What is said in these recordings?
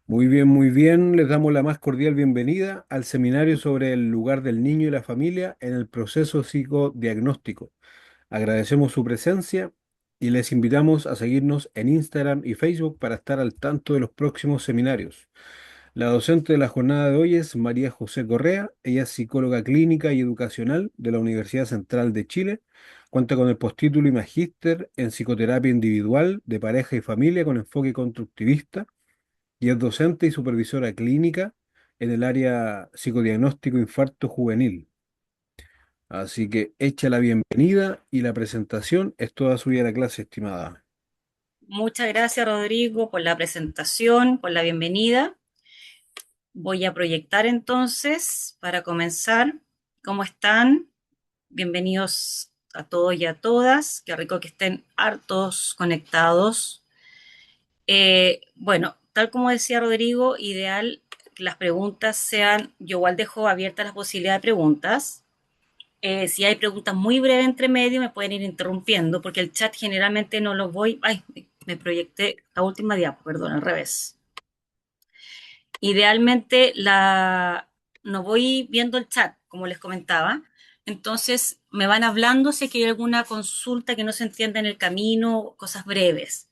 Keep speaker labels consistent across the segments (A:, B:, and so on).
A: Muy bien, muy bien. Les damos la más cordial bienvenida al seminario sobre el lugar del niño y la familia en el proceso psicodiagnóstico. Agradecemos su presencia y les invitamos a seguirnos en Instagram y Facebook para estar al tanto de los próximos seminarios. La docente de la jornada de hoy es María José Correa. Ella es psicóloga clínica y educacional de la Universidad Central de Chile. Cuenta con el postítulo y magíster en psicoterapia individual de pareja y familia con enfoque constructivista y es docente y supervisora clínica en el área psicodiagnóstico infarto juvenil. Así que echa la bienvenida y la presentación es toda suya la clase, estimada.
B: Muchas gracias, Rodrigo, por la presentación, por la bienvenida. Voy a proyectar entonces para comenzar. ¿Cómo están? Bienvenidos a todos y a todas. Qué rico que estén hartos conectados. Bueno, tal como decía Rodrigo, ideal que las preguntas sean, yo igual dejo abierta la posibilidad de preguntas. Si hay preguntas muy breves entre medio, me pueden ir interrumpiendo, porque el chat generalmente no lo voy. Ay, me proyecté la última diapo, perdón, al revés. Idealmente no voy viendo el chat, como les comentaba. Entonces me van hablando si hay alguna consulta que no se entienda en el camino, cosas breves.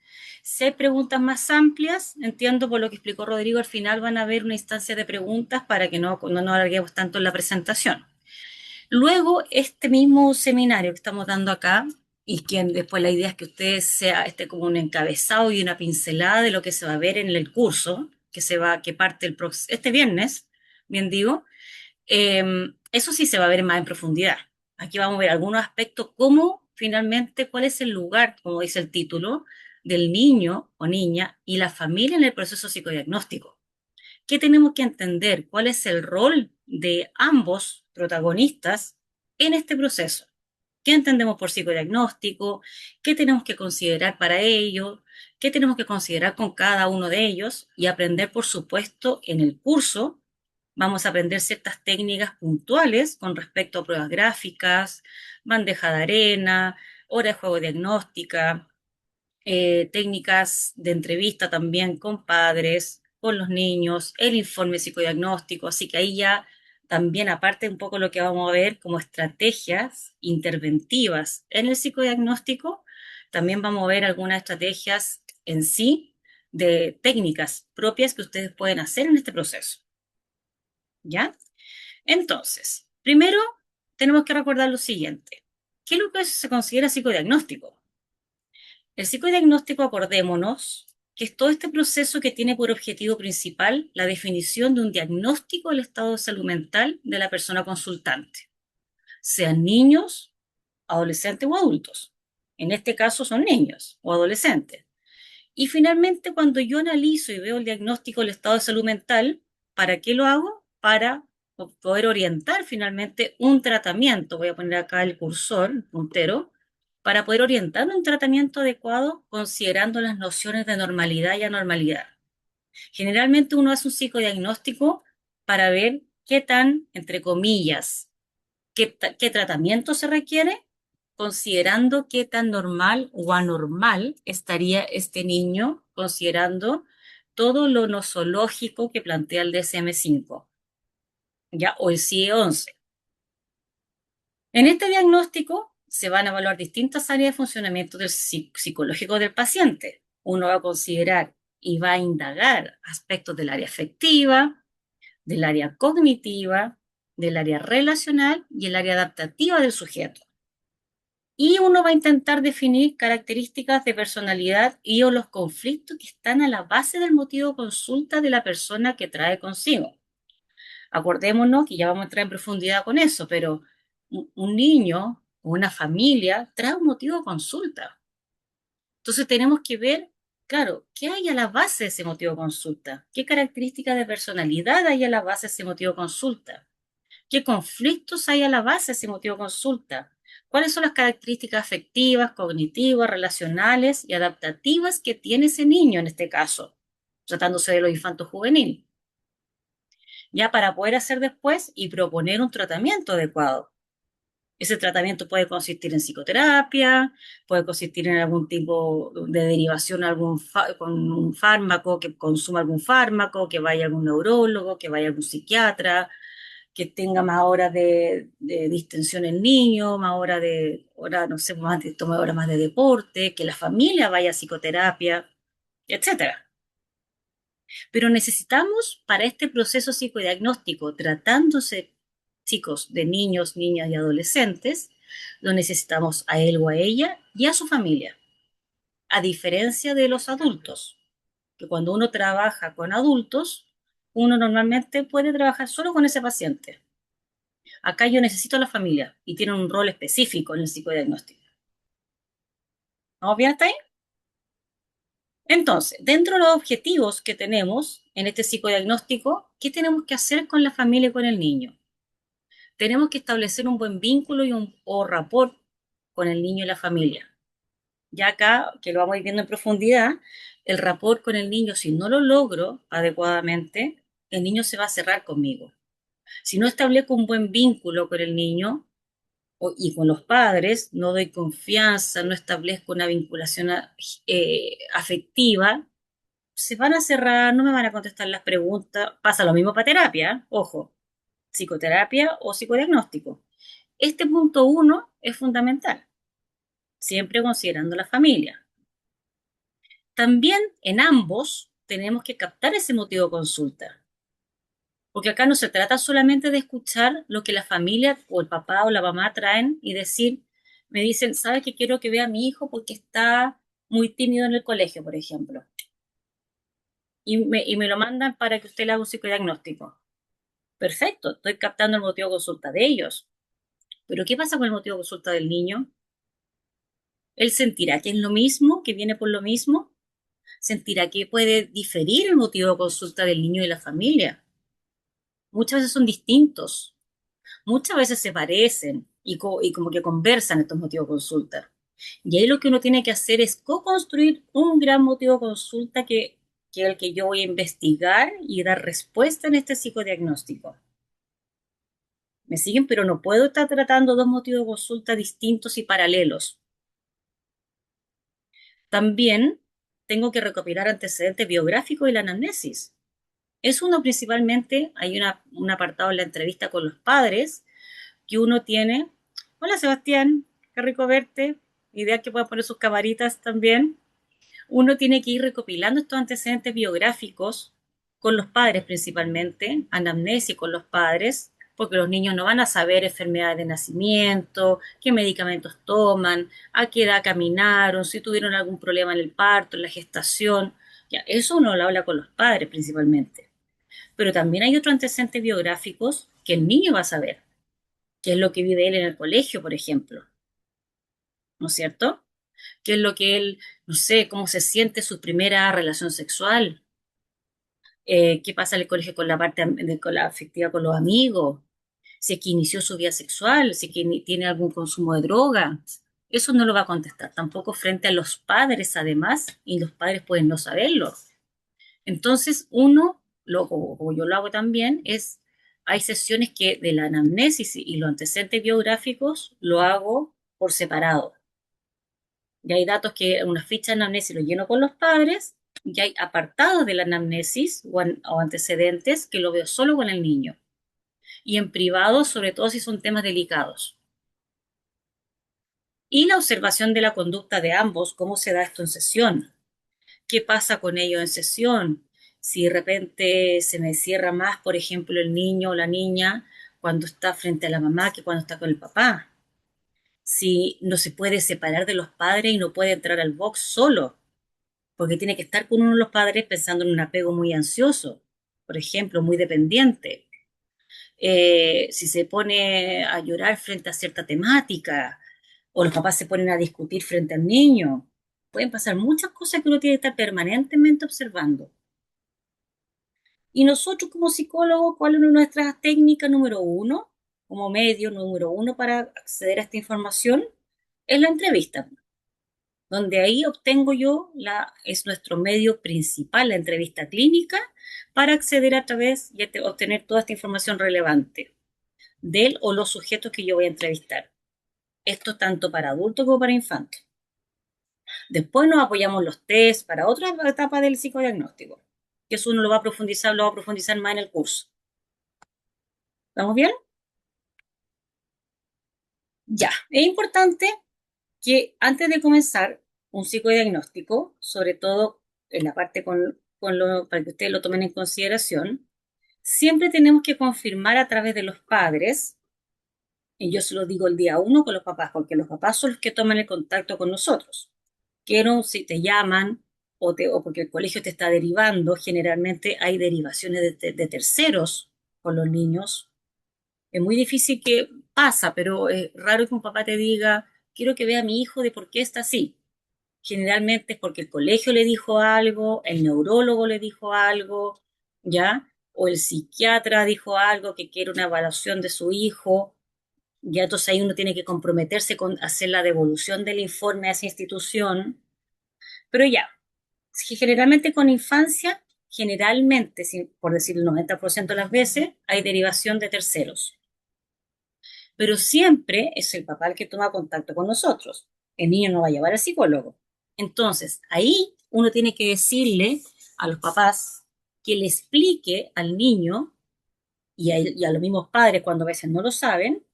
B: Si hay preguntas más amplias, entiendo por lo que explicó Rodrigo, al final van a haber una instancia de preguntas para que no nos alarguemos tanto en la presentación. Luego, este mismo seminario que estamos dando acá, y quien después la idea es que ustedes sea como un encabezado y una pincelada de lo que se va a ver en el curso, que parte este viernes, bien digo, eso sí se va a ver más en profundidad. Aquí vamos a ver algunos aspectos, como finalmente cuál es el lugar, como dice el título, del niño o niña y la familia en el proceso psicodiagnóstico. ¿Qué tenemos que entender? ¿Cuál es el rol de ambos protagonistas en este proceso? ¿Qué entendemos por psicodiagnóstico? ¿Qué tenemos que considerar para ello? ¿Qué tenemos que considerar con cada uno de ellos? Y aprender, por supuesto, en el curso vamos a aprender ciertas técnicas puntuales con respecto a pruebas gráficas, bandeja de arena, hora de juego diagnóstica, técnicas de entrevista también con padres, con los niños, el informe psicodiagnóstico, así que ahí ya también aparte un poco lo que vamos a ver como estrategias interventivas en el psicodiagnóstico, también vamos a ver algunas estrategias en sí de técnicas propias que ustedes pueden hacer en este proceso, ¿ya? Entonces, primero tenemos que recordar lo siguiente. ¿Qué es lo que se considera psicodiagnóstico? El psicodiagnóstico, acordémonos, que es todo este proceso que tiene por objetivo principal la definición de un diagnóstico del estado de salud mental de la persona consultante, sean niños, adolescentes o adultos. En este caso son niños o adolescentes. Y finalmente, cuando yo analizo y veo el diagnóstico del estado de salud mental, ¿para qué lo hago? Para poder orientar finalmente un tratamiento. Voy a poner acá el cursor, el puntero, para poder orientar un tratamiento adecuado considerando las nociones de normalidad y anormalidad. Generalmente uno hace un psicodiagnóstico para ver qué tan, entre comillas, qué tratamiento se requiere, considerando qué tan normal o anormal estaría este niño, considerando todo lo nosológico que plantea el DSM-5, ¿ya? O el CIE-11. En este diagnóstico se van a evaluar distintas áreas de funcionamiento del psicológico del paciente. Uno va a considerar y va a indagar aspectos del área afectiva, del área cognitiva, del área relacional y el área adaptativa del sujeto. Y uno va a intentar definir características de personalidad y o los conflictos que están a la base del motivo de consulta de la persona que trae consigo. Acordémonos que ya vamos a entrar en profundidad con eso, pero un niño o una familia trae un motivo de consulta. Entonces tenemos que ver, claro, qué hay a la base de ese motivo de consulta, qué características de personalidad hay a la base de ese motivo de consulta. ¿Qué conflictos hay a la base de ese motivo de consulta? ¿Cuáles son las características afectivas, cognitivas, relacionales y adaptativas que tiene ese niño en este caso, tratándose de los infantos juveniles? Ya para poder hacer después y proponer un tratamiento adecuado. Ese tratamiento puede consistir en psicoterapia, puede consistir en algún tipo de derivación con un fármaco, que consuma algún fármaco, que vaya a algún neurólogo, que vaya a algún psiquiatra, que tenga más horas de distensión el niño, más horas, no sé, tome horas más de deporte, que la familia vaya a psicoterapia, etcétera. Pero necesitamos para este proceso psicodiagnóstico, tratándose chicos de niños, niñas y adolescentes, lo necesitamos a él o a ella y a su familia, a diferencia de los adultos, que cuando uno trabaja con adultos, uno normalmente puede trabajar solo con ese paciente. Acá yo necesito a la familia y tienen un rol específico en el psicodiagnóstico. ¿Vamos bien hasta ahí? Entonces, dentro de los objetivos que tenemos en este psicodiagnóstico, ¿qué tenemos que hacer con la familia y con el niño? Tenemos que establecer un buen vínculo o rapport con el niño y la familia. Ya acá, que lo vamos a ir viendo en profundidad, el rapport con el niño, si no lo logro adecuadamente, el niño se va a cerrar conmigo. Si no establezco un buen vínculo con el niño y con los padres, no doy confianza, no establezco una vinculación afectiva, se van a cerrar, no me van a contestar las preguntas. Pasa lo mismo para terapia, ¿eh? Ojo, psicoterapia o psicodiagnóstico. Este punto uno es fundamental, siempre considerando la familia. También en ambos tenemos que captar ese motivo de consulta, porque acá no se trata solamente de escuchar lo que la familia o el papá o la mamá traen y decir, me dicen, ¿sabes que quiero que vea a mi hijo porque está muy tímido en el colegio, por ejemplo? Y me lo mandan para que usted le haga un psicodiagnóstico. Perfecto, estoy captando el motivo de consulta de ellos. Pero ¿qué pasa con el motivo de consulta del niño? Él sentirá que es lo mismo, que viene por lo mismo, sentirá que puede diferir el motivo de consulta del niño y la familia. Muchas veces son distintos, muchas veces se parecen y como que conversan estos motivos de consulta. Y ahí lo que uno tiene que hacer es co-construir un gran motivo de consulta que es el que yo voy a investigar y dar respuesta en este psicodiagnóstico. ¿Me siguen? Pero no puedo estar tratando dos motivos de consulta distintos y paralelos. También tengo que recopilar antecedentes biográficos y la anamnesis. Es uno principalmente, hay un apartado en la entrevista con los padres que uno tiene. Hola Sebastián, qué rico verte. Idea que pueda poner sus camaritas también. Uno tiene que ir recopilando estos antecedentes biográficos con los padres principalmente, anamnesis con los padres, porque los niños no van a saber enfermedades de nacimiento, qué medicamentos toman, a qué edad caminaron, si tuvieron algún problema en el parto, en la gestación. Ya, eso uno lo habla con los padres principalmente. Pero también hay otros antecedentes biográficos que el niño va a saber, qué es lo que vive él en el colegio, por ejemplo, ¿no es cierto? ¿Qué es lo que él, no sé, cómo se siente su primera relación sexual? ¿Qué pasa en el colegio con la con la afectiva con los amigos? Si es que inició su vida sexual, si es que tiene algún consumo de droga. Eso no lo va a contestar, tampoco frente a los padres además, y los padres pueden no saberlo. Entonces, como yo lo hago también, hay sesiones que de la anamnesis y los antecedentes biográficos lo hago por separado. Y hay datos que una ficha de anamnesis lo lleno con los padres, y hay apartados de la anamnesis o antecedentes que lo veo solo con el niño. Y en privado, sobre todo si son temas delicados. Y la observación de la conducta de ambos, cómo se da esto en sesión, qué pasa con ellos en sesión, si de repente se me cierra más, por ejemplo, el niño o la niña cuando está frente a la mamá que cuando está con el papá, si no se puede separar de los padres y no puede entrar al box solo, porque tiene que estar con uno de los padres pensando en un apego muy ansioso, por ejemplo, muy dependiente. Si se pone a llorar frente a cierta temática, o los papás se ponen a discutir frente al niño, pueden pasar muchas cosas que uno tiene que estar permanentemente observando. Y nosotros como psicólogos, ¿cuál es nuestra técnica número uno? Como medio número uno para acceder a esta información, es la entrevista, donde ahí obtengo es nuestro medio principal, la entrevista clínica, para acceder a través y obtener toda esta información relevante de él o los sujetos que yo voy a entrevistar. Esto tanto para adultos como para infantes. Después nos apoyamos los test para otra etapa del psicodiagnóstico, que eso uno lo va a profundizar más en el curso. ¿Estamos bien? Ya. Es importante que antes de comenzar un psicodiagnóstico, sobre todo en la parte para que ustedes lo tomen en consideración, siempre tenemos que confirmar a través de los padres, y yo se lo digo el día uno con los papás, porque los papás son los que toman el contacto con nosotros. Quiero, si te llaman o porque el colegio te está derivando, generalmente hay derivaciones de terceros con los niños. Es muy difícil que pasa, pero es raro que un papá te diga, quiero que vea a mi hijo de por qué está así. Generalmente es porque el colegio le dijo algo, el neurólogo le dijo algo, ¿ya? O el psiquiatra dijo algo que quiere una evaluación de su hijo. Ya entonces ahí uno tiene que comprometerse con hacer la devolución del informe a esa institución. Pero ya, si generalmente con infancia, generalmente, por decir el 90% de las veces, hay derivación de terceros. Pero siempre es el papá el que toma contacto con nosotros. El niño no va a llevar al psicólogo. Entonces, ahí uno tiene que decirle a los papás que le explique al niño y a los mismos padres cuando a veces no lo saben,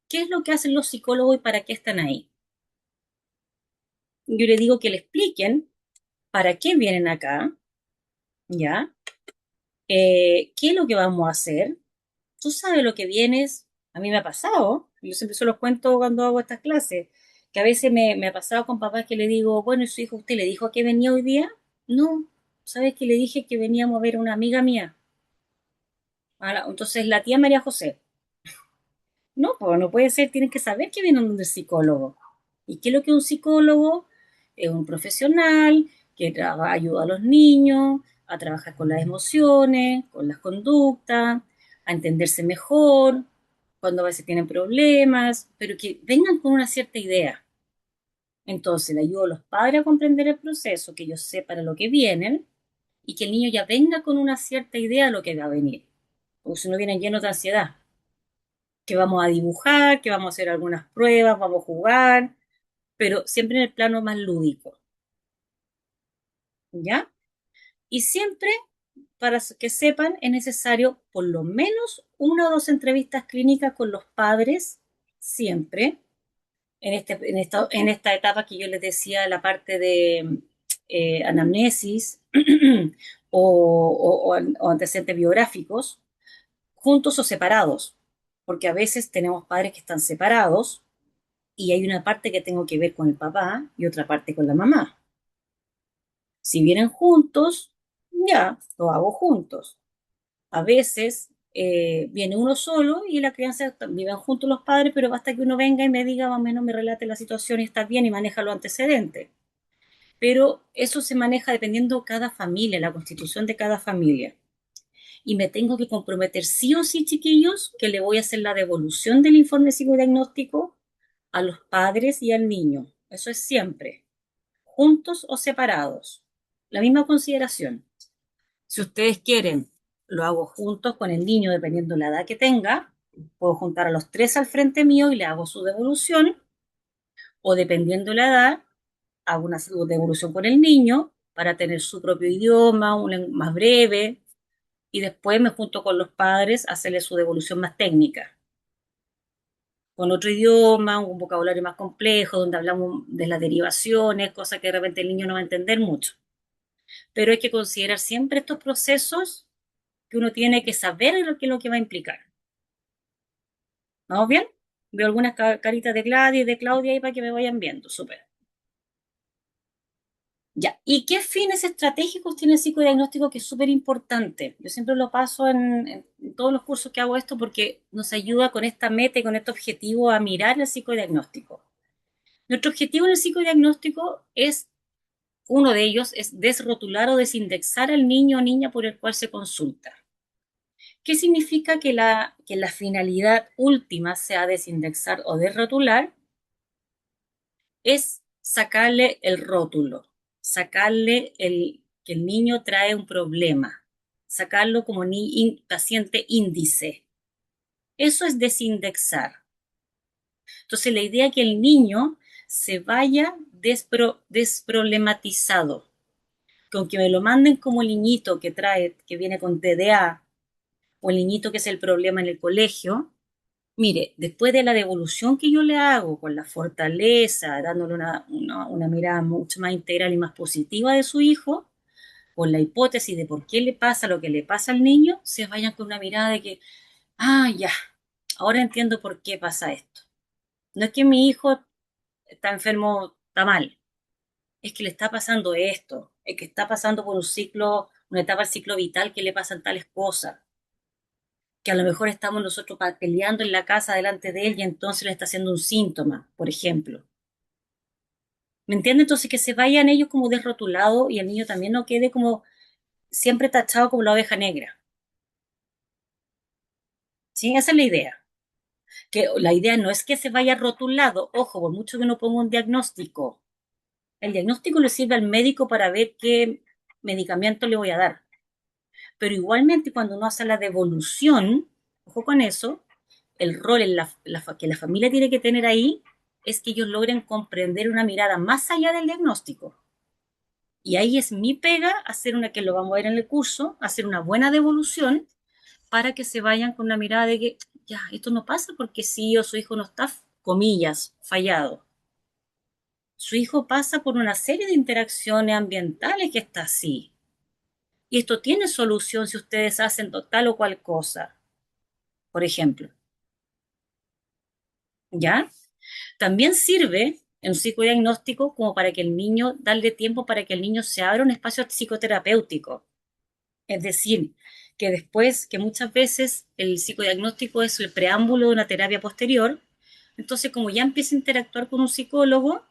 B: qué es lo que hacen los psicólogos y para qué están ahí. Yo le digo que le expliquen para qué vienen acá, ¿ya? ¿Qué es lo que vamos a hacer? Tú sabes lo que vienes. A mí me ha pasado, yo siempre se los cuento cuando hago estas clases, que a veces me ha pasado con papás que le digo, bueno, ¿y su hijo usted le dijo a qué venía hoy día? No, ¿sabes que le dije que veníamos a ver a una amiga mía? Entonces, la tía María José. No, pues no puede ser, tienen que saber que vienen donde el psicólogo. ¿Y qué es lo que es un psicólogo? Es un profesional que ayuda a los niños a trabajar con las emociones, con las conductas, a entenderse mejor, cuando a veces tienen problemas, pero que vengan con una cierta idea. Entonces, le ayudo a los padres a comprender el proceso, que ellos sepan a lo que vienen y que el niño ya venga con una cierta idea de lo que va a venir. Porque si no vienen llenos de ansiedad, que vamos a dibujar, que vamos a hacer algunas pruebas, vamos a jugar, pero siempre en el plano más lúdico, ¿ya? Y siempre, para que sepan, es necesario por lo menos una o dos entrevistas clínicas con los padres, siempre, en esta etapa que yo les decía, la parte de anamnesis o antecedentes biográficos, juntos o separados, porque a veces tenemos padres que están separados y hay una parte que tengo que ver con el papá y otra parte con la mamá. Si vienen juntos, ya, lo hago juntos. A veces viene uno solo y la crianza viven juntos los padres, pero basta que uno venga y me diga más o menos, me relate la situación y está bien y maneja los antecedentes. Pero eso se maneja dependiendo de cada familia, la constitución de cada familia. Y me tengo que comprometer sí o sí, chiquillos, que le voy a hacer la devolución del informe psicodiagnóstico a los padres y al niño. Eso es siempre, juntos o separados. La misma consideración. Si ustedes quieren, lo hago juntos con el niño, dependiendo de la edad que tenga. Puedo juntar a los tres al frente mío y le hago su devolución. O dependiendo de la edad, hago una devolución con el niño para tener su propio idioma, más breve. Y después me junto con los padres a hacerle su devolución más técnica, con otro idioma, un vocabulario más complejo, donde hablamos de las derivaciones, cosas que de repente el niño no va a entender mucho. Pero hay que considerar siempre estos procesos que uno tiene que saber qué es lo que va a implicar. ¿Vamos bien? Veo algunas caritas de Gladys y de Claudia ahí para que me vayan viendo. Súper. Ya. ¿Y qué fines estratégicos tiene el psicodiagnóstico que es súper importante? Yo siempre lo paso en todos los cursos que hago esto porque nos ayuda con esta meta y con este objetivo a mirar el psicodiagnóstico. Nuestro objetivo en el psicodiagnóstico es, uno de ellos es desrotular o desindexar al niño o niña por el cual se consulta. ¿Qué significa que la finalidad última sea desindexar o desrotular? Es sacarle el rótulo, sacarle que el niño trae un problema, sacarlo como paciente índice. Eso es desindexar. Entonces, la idea es que el niño se vaya desproblematizado, con que me lo manden como el niñito que trae, que viene con TDA, o el niñito que es el problema en el colegio. Mire, después de la devolución que yo le hago con la fortaleza, dándole una mirada mucho más integral y más positiva de su hijo, con la hipótesis de por qué le pasa lo que le pasa al niño, se vayan con una mirada de que, ah, ya, ahora entiendo por qué pasa esto. No es que mi hijo está enfermo, está mal, es que le está pasando esto, es que está pasando por un ciclo, una etapa del ciclo vital que le pasan tales cosas, que a lo mejor estamos nosotros peleando en la casa delante de él y entonces le está haciendo un síntoma, por ejemplo. ¿Me entiende? Entonces que se vayan ellos como desrotulados y el niño también no quede como siempre tachado como la oveja negra. ¿Sí? Esa es la idea. Que la idea no es que se vaya rotulado, ojo, por mucho que uno ponga un diagnóstico, el diagnóstico le sirve al médico para ver qué medicamento le voy a dar. Pero igualmente cuando uno hace la devolución, ojo con eso, el rol que la familia tiene que tener ahí es que ellos logren comprender una mirada más allá del diagnóstico. Y ahí es mi pega hacer una que lo vamos a ver en el curso, hacer una buena devolución para que se vayan con una mirada de que ya, esto no pasa porque sí o su hijo no está, comillas, fallado. Su hijo pasa por una serie de interacciones ambientales que está así. Y esto tiene solución si ustedes hacen tal o cual cosa, por ejemplo. ¿Ya? También sirve en un psicodiagnóstico como para que el niño, darle tiempo para que el niño se abra un espacio psicoterapéutico. Es decir, que después, que muchas veces el psicodiagnóstico es el preámbulo de una terapia posterior, entonces como ya empieza a interactuar con un psicólogo,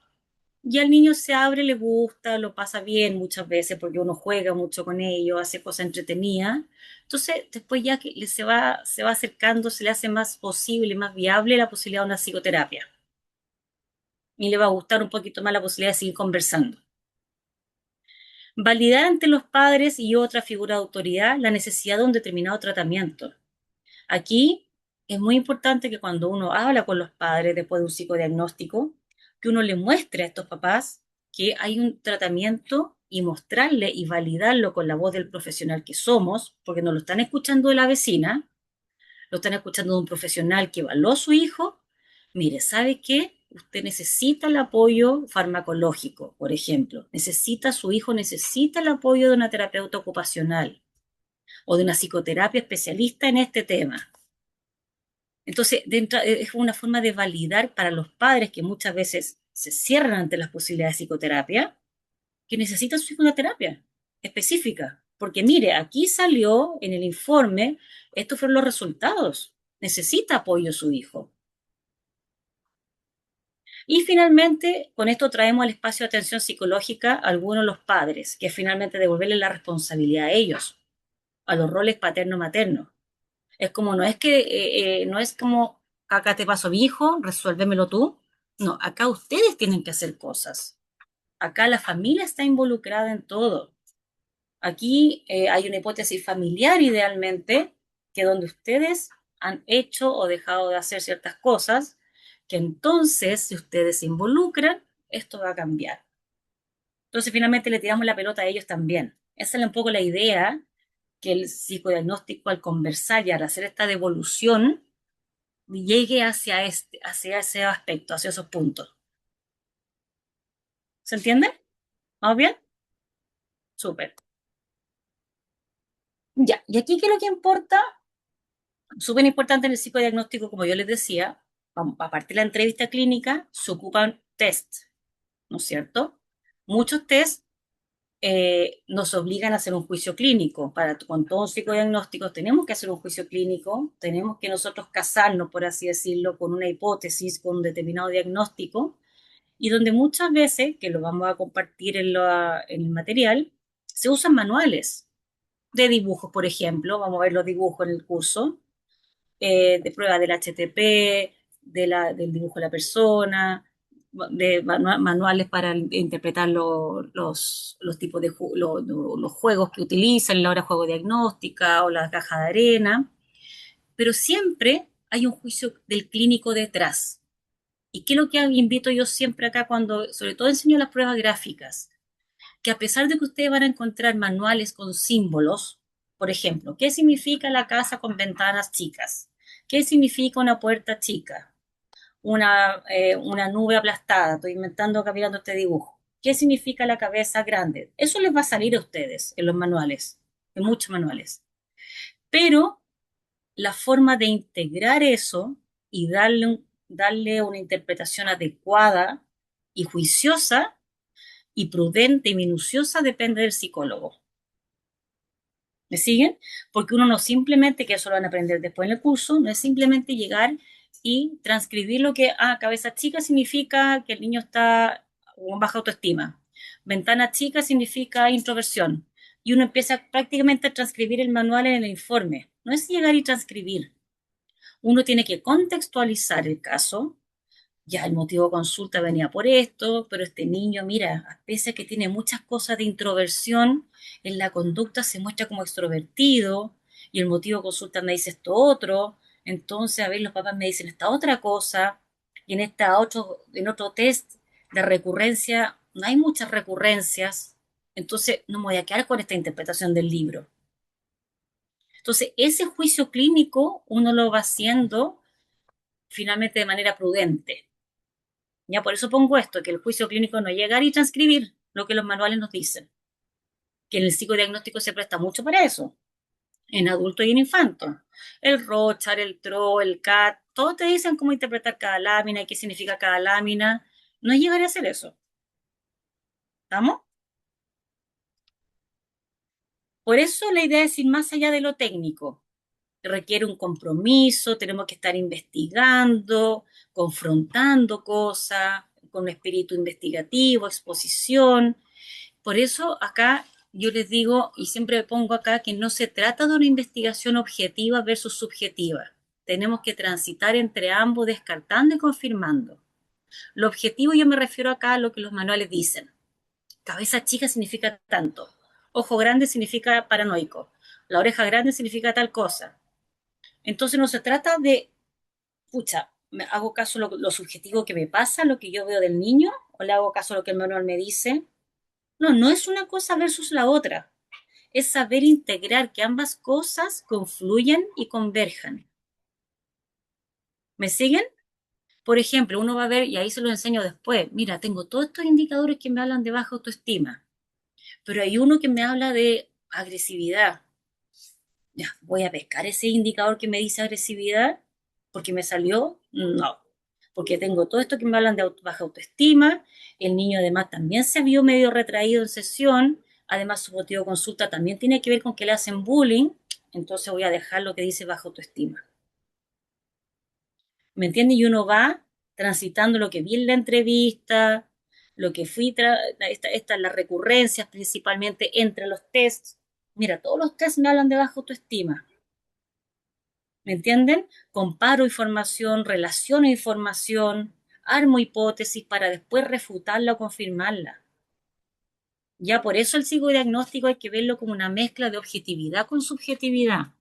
B: ya el niño se abre, le gusta, lo pasa bien muchas veces porque uno juega mucho con ellos, hace cosas entretenidas. Entonces, después ya que se va acercando, se le hace más posible, más viable la posibilidad de una psicoterapia. Y le va a gustar un poquito más la posibilidad de seguir conversando. Validar ante los padres y otra figura de autoridad la necesidad de un determinado tratamiento. Aquí es muy importante que cuando uno habla con los padres después de un psicodiagnóstico, que uno le muestre a estos papás que hay un tratamiento y mostrarle y validarlo con la voz del profesional que somos, porque no lo están escuchando de la vecina, lo están escuchando de un profesional que evaluó a su hijo. Mire, ¿sabe qué? Usted necesita el apoyo farmacológico, por ejemplo. Su hijo necesita el apoyo de una terapeuta ocupacional o de una psicoterapia especialista en este tema. Entonces, es una forma de validar para los padres que muchas veces se cierran ante las posibilidades de psicoterapia, que necesitan su psicoterapia específica. Porque mire, aquí salió en el informe, estos fueron los resultados. Necesita apoyo su hijo. Y finalmente, con esto traemos al espacio de atención psicológica a algunos de los padres, que es finalmente devolverle la responsabilidad a ellos, a los roles paterno-materno. Es como, no es como, acá te paso mi hijo, resuélvemelo tú. No, acá ustedes tienen que hacer cosas. Acá la familia está involucrada en todo. Aquí hay una hipótesis familiar idealmente, que donde ustedes han hecho o dejado de hacer ciertas cosas, que entonces si ustedes se involucran, esto va a cambiar. Entonces finalmente le tiramos la pelota a ellos también. Esa es un poco la idea, que el psicodiagnóstico al conversar y al hacer esta devolución llegue hacia ese aspecto, hacia esos puntos. ¿Se entiende? ¿Vamos bien? Súper. Ya, y aquí qué es lo que importa, súper importante en el psicodiagnóstico, como yo les decía, aparte de la entrevista clínica, se ocupan test, ¿no es cierto? Muchos test nos obligan a hacer un juicio clínico. Con todos los psicodiagnósticos tenemos que hacer un juicio clínico, tenemos que nosotros casarnos, por así decirlo, con una hipótesis, con un determinado diagnóstico, y donde muchas veces, que lo vamos a compartir en el material, se usan manuales de dibujos, por ejemplo, vamos a ver los dibujos en el curso, de prueba del HTP, del dibujo de la persona, de manuales para interpretar los tipos de los juegos que utilizan, la hora de juego diagnóstica o la caja de arena, pero siempre hay un juicio del clínico detrás. ¿Y qué es lo que invito yo siempre acá cuando, sobre todo enseño las pruebas gráficas? Que a pesar de que ustedes van a encontrar manuales con símbolos, por ejemplo, ¿qué significa la casa con ventanas chicas? ¿Qué significa una puerta chica? Una nube aplastada, estoy inventando acá mirando este dibujo. ¿Qué significa la cabeza grande? Eso les va a salir a ustedes en los manuales, en muchos manuales. Pero la forma de integrar eso y darle una interpretación adecuada y juiciosa y prudente y minuciosa depende del psicólogo. ¿Me siguen? Porque uno no simplemente, que eso lo van a aprender después en el curso, no es simplemente llegar y transcribir lo que, cabeza chica significa que el niño está con baja autoestima. Ventana chica significa introversión. Y uno empieza prácticamente a transcribir el manual en el informe. No es llegar y transcribir. Uno tiene que contextualizar el caso, ya el motivo de consulta venía por esto, pero este niño, mira, a pesar que tiene muchas cosas de introversión, en la conducta se muestra como extrovertido, y el motivo de consulta me dice esto otro, entonces, a ver, los papás me dicen esta otra cosa, y en otro test de recurrencia, no hay muchas recurrencias, entonces no me voy a quedar con esta interpretación del libro. Entonces, ese juicio clínico uno lo va haciendo finalmente de manera prudente. Ya por eso pongo esto, que el juicio clínico no es llegar y transcribir lo que los manuales nos dicen, que en el psicodiagnóstico se presta mucho para eso, en adultos y en infantos. El Rochar, el TRO, el CAT, todos te dicen cómo interpretar cada lámina y qué significa cada lámina. No es llegar a hacer eso, ¿estamos? Por eso la idea es ir más allá de lo técnico. Requiere un compromiso, tenemos que estar investigando, confrontando cosas, con espíritu investigativo, exposición. Por eso acá yo les digo y siempre pongo acá que no se trata de una investigación objetiva versus subjetiva. Tenemos que transitar entre ambos, descartando y confirmando. Lo objetivo yo me refiero acá a lo que los manuales dicen. Cabeza chica significa tanto. Ojo grande significa paranoico. La oreja grande significa tal cosa. Entonces no se trata de, pucha, me hago caso lo subjetivo que me pasa, lo que yo veo del niño, o le hago caso a lo que el manual me dice. No, no es una cosa versus la otra. Es saber integrar que ambas cosas confluyen y converjan. ¿Me siguen? Por ejemplo, uno va a ver, y ahí se lo enseño después, mira, tengo todos estos indicadores que me hablan de baja autoestima, pero hay uno que me habla de agresividad. Ya, voy a pescar ese indicador que me dice agresividad, porque me salió, no, porque tengo todo esto que me hablan de baja autoestima, el niño además también se vio medio retraído en sesión, además su motivo de consulta también tiene que ver con que le hacen bullying, entonces voy a dejar lo que dice baja autoestima. ¿Me entiendes? Y uno va transitando lo que vi en la entrevista, lo que estas las recurrencias principalmente entre los tests. Mira, todos los tests me hablan de baja autoestima. ¿Me entienden? Comparo información, relaciono información, armo hipótesis para después refutarla o confirmarla. Ya por eso el psicodiagnóstico hay que verlo como una mezcla de objetividad con subjetividad.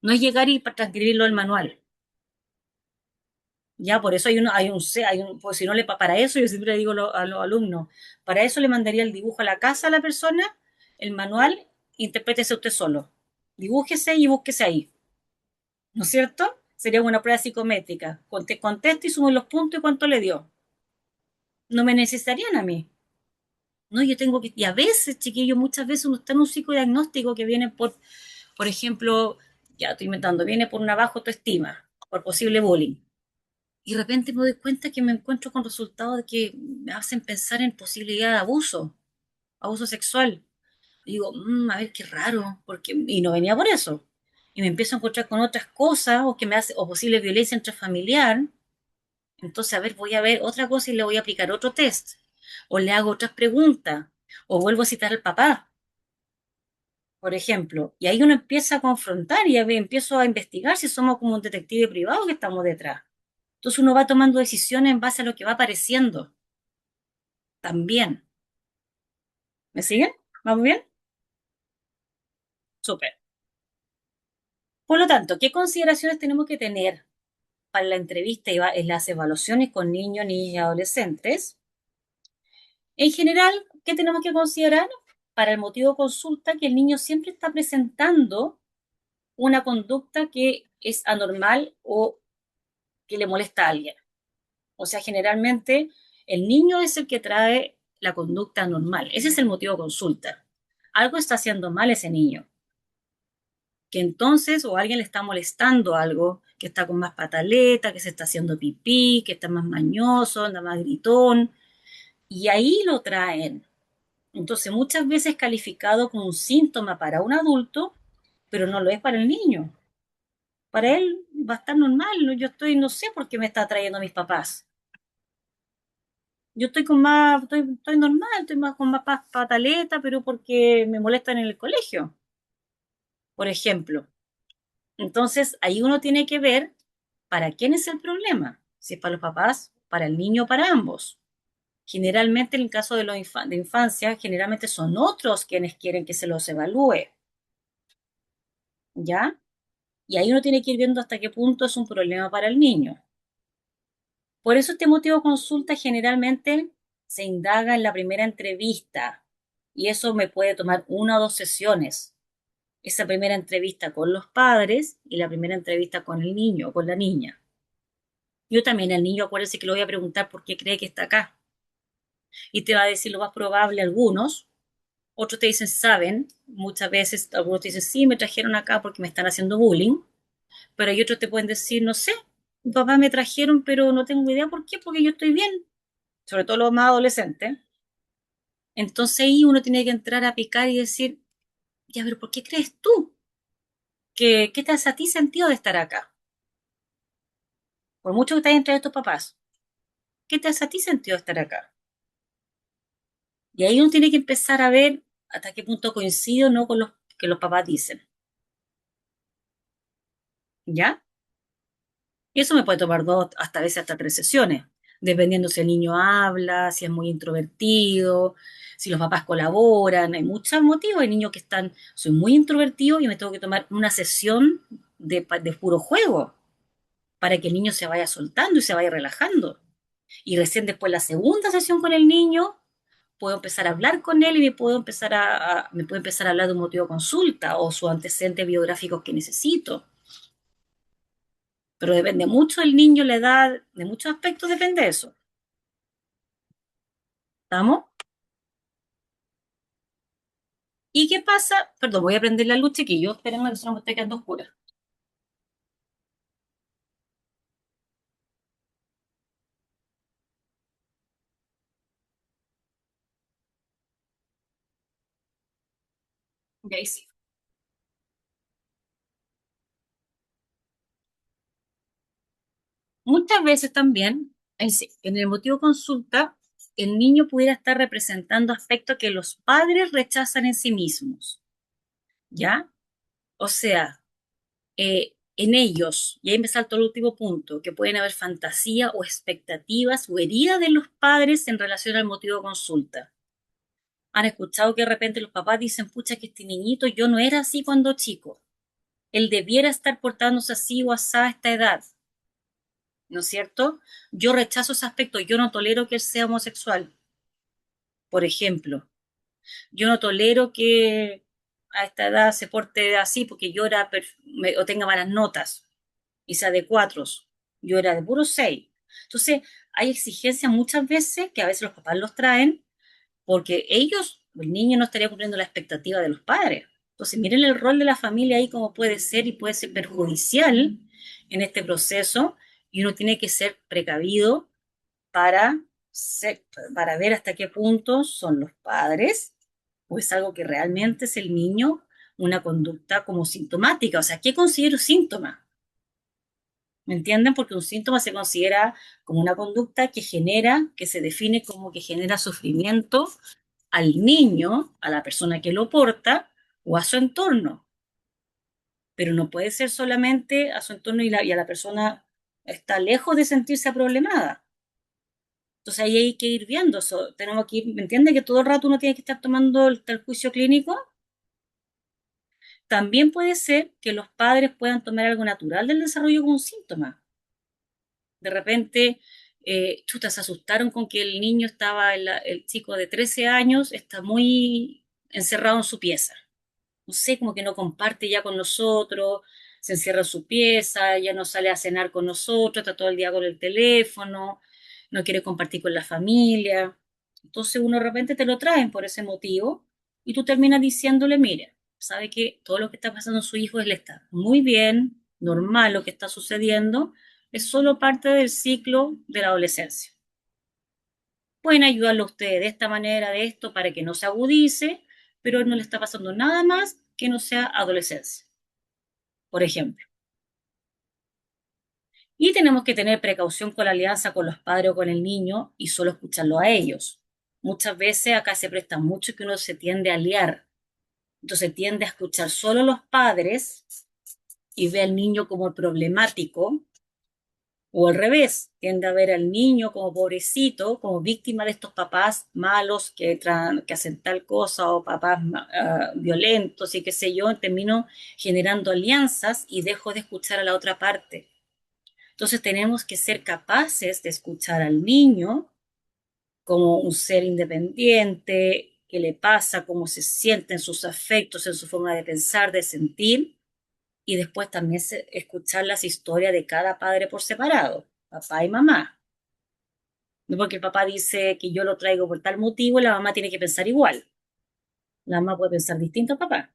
B: No es llegar y transcribirlo al manual. Ya por eso pues si no para eso yo siempre le digo a los alumnos, para eso le mandaría el dibujo a la casa a la persona, el manual, interprétese usted solo. Dibújese y búsquese ahí. ¿No es cierto? Sería una prueba psicométrica. Conteste y sumo los puntos y cuánto le dio. No me necesitarían a mí. No, yo tengo que, y a veces, chiquillos, muchas veces uno está en un psicodiagnóstico que viene por ejemplo, ya estoy inventando, viene por una baja autoestima, por posible bullying. Y de repente me doy cuenta que me encuentro con resultados de que me hacen pensar en posibilidad de abuso sexual. Y digo, a ver qué raro, porque, y no venía por eso. Y me empiezo a encontrar con otras cosas, o que me hace, o posible violencia intrafamiliar. Entonces, a ver, voy a ver otra cosa y le voy a aplicar otro test. O le hago otras preguntas. O vuelvo a citar al papá, por ejemplo. Y ahí uno empieza a confrontar y empiezo a investigar si somos como un detective privado que estamos detrás. Entonces uno va tomando decisiones en base a lo que va apareciendo. También. ¿Me siguen? ¿Vamos bien? Súper. Por lo tanto, ¿qué consideraciones tenemos que tener para la entrevista y en las evaluaciones con niños, niñas y adolescentes, en general, ¿qué tenemos que considerar? Para el motivo de consulta, que el niño siempre está presentando una conducta que es anormal o que le molesta a alguien. O sea, generalmente el niño es el que trae la conducta anormal. Ese es el motivo de consulta. Algo está haciendo mal ese niño. Que entonces, o alguien le está molestando algo, que está con más pataleta, que se está haciendo pipí, que está más mañoso, anda más gritón, y ahí lo traen. Entonces, muchas veces calificado como un síntoma para un adulto, pero no lo es para el niño. Para él va a estar normal, ¿no? Yo estoy, no sé por qué me está trayendo a mis papás. Yo estoy con más, estoy normal, estoy más con más pataleta, pero porque me molestan en el colegio, por ejemplo. Entonces, ahí uno tiene que ver para quién es el problema, si es para los papás, para el niño o para ambos. Generalmente, en el caso de, de infancia, generalmente son otros quienes quieren que se los evalúe, ¿ya? Y ahí uno tiene que ir viendo hasta qué punto es un problema para el niño. Por eso este motivo de consulta generalmente se indaga en la primera entrevista y eso me puede tomar una o dos sesiones. Esa primera entrevista con los padres y la primera entrevista con el niño o con la niña. Yo también al niño, acuérdese que le voy a preguntar por qué cree que está acá. Y te va a decir lo más probable algunos. Otros te dicen, saben, muchas veces algunos te dicen, sí, me trajeron acá porque me están haciendo bullying. Pero hay otros te pueden decir, no sé, mi papá me trajeron, pero no tengo idea por qué, porque yo estoy bien. Sobre todo los más adolescentes. Entonces ahí uno tiene que entrar a picar y decir, ya, pero ¿por qué crees tú? ¿Qué te hace a ti sentido de estar acá? Por mucho que te hayan traído tus papás, ¿qué te hace a ti sentido de estar acá? Y ahí uno tiene que empezar a ver hasta qué punto coincide o no con lo que los papás dicen. ¿Ya? Y eso me puede tomar dos, hasta a veces hasta tres sesiones, dependiendo si el niño habla, si es muy introvertido, si los papás colaboran. Hay muchos motivos. Hay niños que están, soy muy introvertido y me tengo que tomar una sesión de puro juego para que el niño se vaya soltando y se vaya relajando. Y recién después la segunda sesión con el niño, puedo empezar a hablar con él y me puedo empezar me puede empezar a hablar de un motivo de consulta o sus antecedentes biográficos que necesito. Pero depende mucho del niño, la edad, de muchos aspectos depende de eso. ¿Estamos? ¿Y qué pasa? Perdón, voy a prender la luz, chiquillos. Espérenme que se nos está quedando oscura. Y ahí sí. Muchas veces también, ahí sí, en el motivo de consulta, el niño pudiera estar representando aspectos que los padres rechazan en sí mismos. ¿Ya? O sea, en ellos, y ahí me salto el último punto, que pueden haber fantasía o expectativas o heridas de los padres en relación al motivo de consulta. Han escuchado que de repente los papás dicen, pucha, que este niñito yo no era así cuando chico. Él debiera estar portándose así o así a esta edad, ¿no es cierto? Yo rechazo ese aspecto, yo no tolero que él sea homosexual, por ejemplo. Yo no tolero que a esta edad se porte así porque llora o tenga malas notas y sea de cuatros. Yo era de puro seis. Entonces, hay exigencias muchas veces que a veces los papás los traen porque ellos, el niño no estaría cumpliendo la expectativa de los padres. Entonces, miren el rol de la familia ahí como puede ser y puede ser perjudicial en este proceso y uno tiene que ser precavido para, para ver hasta qué punto son los padres o es algo que realmente es el niño, una conducta como sintomática. O sea, ¿qué considero síntoma? ¿Me entienden? Porque un síntoma se considera como una conducta que genera, que se define como que genera sufrimiento al niño, a la persona que lo porta o a su entorno. Pero no puede ser solamente a su entorno y a la persona está lejos de sentirse problemada. Entonces ahí hay que ir viendo eso. Tenemos que ir, ¿me entiende? Que todo el rato uno tiene que estar tomando el juicio clínico. También puede ser que los padres puedan tomar algo natural del desarrollo como un síntoma. De repente, chuta, se asustaron con que el niño estaba, el chico de 13 años, está muy encerrado en su pieza. No sé, como que no comparte ya con nosotros, se encierra en su pieza, ya no sale a cenar con nosotros, está todo el día con el teléfono, no quiere compartir con la familia. Entonces uno de repente te lo traen por ese motivo y tú terminas diciéndole, mire, sabe que todo lo que está pasando en su hijo, él está muy bien, normal lo que está sucediendo, es solo parte del ciclo de la adolescencia. Pueden ayudarlo a ustedes de esta manera, de esto, para que no se agudice, pero no le está pasando nada más que no sea adolescencia, por ejemplo. Y tenemos que tener precaución con la alianza con los padres o con el niño y solo escucharlo a ellos. Muchas veces acá se presta mucho que uno se tiende a aliar. Entonces tiende a escuchar solo a los padres y ve al niño como el problemático. O al revés, tiende a ver al niño como pobrecito, como víctima de estos papás malos que hacen tal cosa, o papás violentos y qué sé yo, termino generando alianzas y dejo de escuchar a la otra parte. Entonces tenemos que ser capaces de escuchar al niño como un ser independiente, qué le pasa, cómo se siente en sus afectos, en su forma de pensar, de sentir, y después también escuchar las historias de cada padre por separado, papá y mamá. No porque el papá dice que yo lo traigo por tal motivo, la mamá tiene que pensar igual. La mamá puede pensar distinto al papá.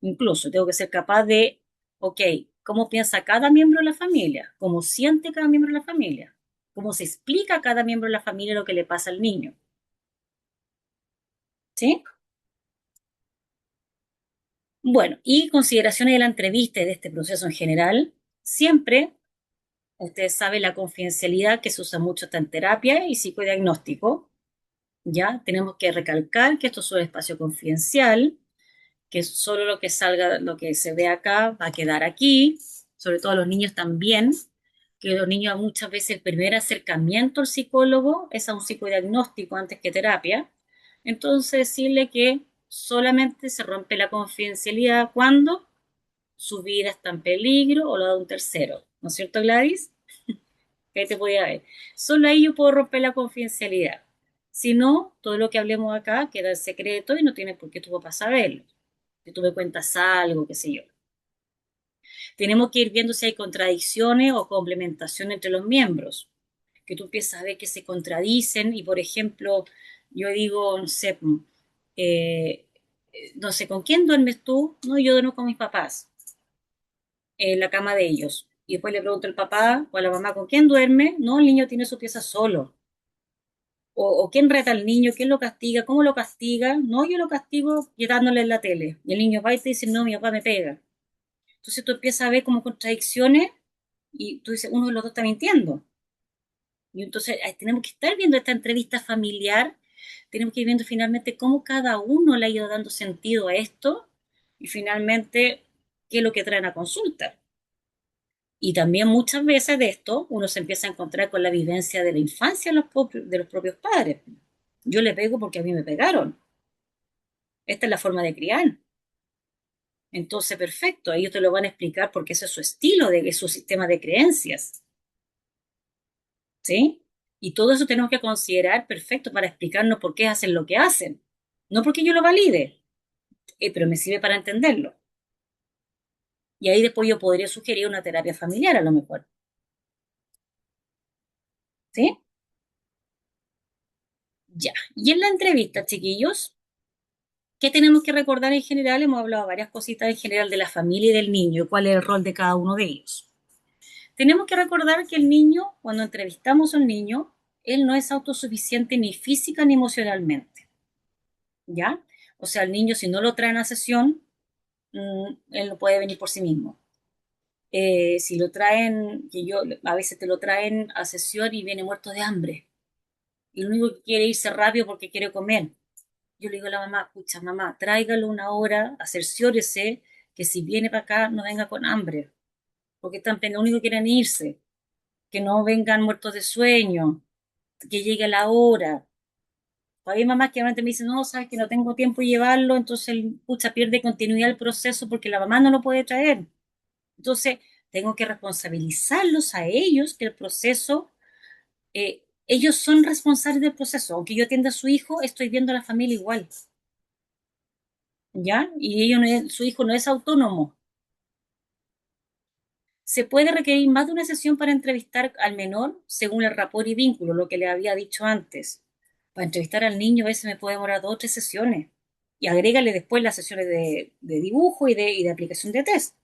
B: Incluso tengo que ser capaz de, ok, ¿cómo piensa cada miembro de la familia? ¿Cómo siente cada miembro de la familia? ¿Cómo se explica a cada miembro de la familia lo que le pasa al niño? ¿Sí? Bueno, y consideraciones de la entrevista y de este proceso en general. Siempre, ustedes saben la confidencialidad que se usa mucho en terapia y psicodiagnóstico. Ya tenemos que recalcar que esto es un espacio confidencial, que solo lo que salga, lo que se ve acá, va a quedar aquí, sobre todo los niños también, que los niños muchas veces el primer acercamiento al psicólogo es a un psicodiagnóstico antes que terapia. Entonces decirle que solamente se rompe la confidencialidad cuando su vida está en peligro o la de un tercero. ¿No es cierto, Gladys? ¿Qué te podía ver? Solo ahí yo puedo romper la confidencialidad. Si no, todo lo que hablemos acá queda en secreto y no tienes por qué tu papá saberlo. Si tú me cuentas algo, qué sé yo. Tenemos que ir viendo si hay contradicciones o complementación entre los miembros. Que tú empiezas a ver que se contradicen y, por ejemplo, yo digo, eh, no sé, ¿con quién duermes tú? No, yo duermo con mis papás en la cama de ellos. Y después le pregunto al papá o a la mamá, ¿con quién duerme? No, el niño tiene su pieza solo. O quién reta al niño, quién lo castiga, cómo lo castiga. No, yo lo castigo dándole en la tele. Y el niño va y te dice, no, mi papá me pega. Entonces tú empiezas a ver como contradicciones y tú dices, uno de los dos está mintiendo. Y entonces tenemos que estar viendo esta entrevista familiar, tenemos que ir viendo finalmente cómo cada uno le ha ido dando sentido a esto y finalmente qué es lo que traen a consulta. Y también muchas veces de esto uno se empieza a encontrar con la vivencia de la infancia de los propios padres. Yo le pego porque a mí me pegaron. Esta es la forma de criar. Entonces, perfecto, ellos te lo van a explicar porque ese es su estilo, es su sistema de creencias. ¿Sí? Y todo eso tenemos que considerar perfecto para explicarnos por qué hacen lo que hacen. No porque yo lo valide, pero me sirve para entenderlo. Y ahí después yo podría sugerir una terapia familiar a lo mejor. ¿Sí? Ya. Y en la entrevista, chiquillos, ¿qué tenemos que recordar en general? Hemos hablado varias cositas en general de la familia y del niño y cuál es el rol de cada uno de ellos. Tenemos que recordar que el niño, cuando entrevistamos a un niño, él no es autosuficiente ni física ni emocionalmente. ¿Ya? O sea, el niño, si no lo traen a sesión, él no puede venir por sí mismo. Si lo traen, que yo a veces te lo traen a sesión y viene muerto de hambre. Y lo único que quiere irse rápido porque quiere comer. Yo le digo a la mamá, escucha, mamá, tráigalo una hora, cerciórese que si viene para acá no venga con hambre. Porque están, lo único que quieren irse. Que no vengan muertos de sueño. Que llegue a la hora. Hay mamás que realmente me dicen, no, sabes que no tengo tiempo de llevarlo, entonces, pucha, pierde continuidad el proceso porque la mamá no lo puede traer. Entonces, Tengo que responsabilizarlos a ellos del proceso. Ellos son responsables del proceso. Aunque yo atienda a su hijo, estoy viendo a la familia igual, ¿ya? Y su hijo no es autónomo. Se puede requerir más de una sesión para entrevistar al menor según el rapport y vínculo, lo que le había dicho antes. Para entrevistar al niño a veces me puede demorar 2 o 3 sesiones. Y agrégale después las sesiones de dibujo y de aplicación de test.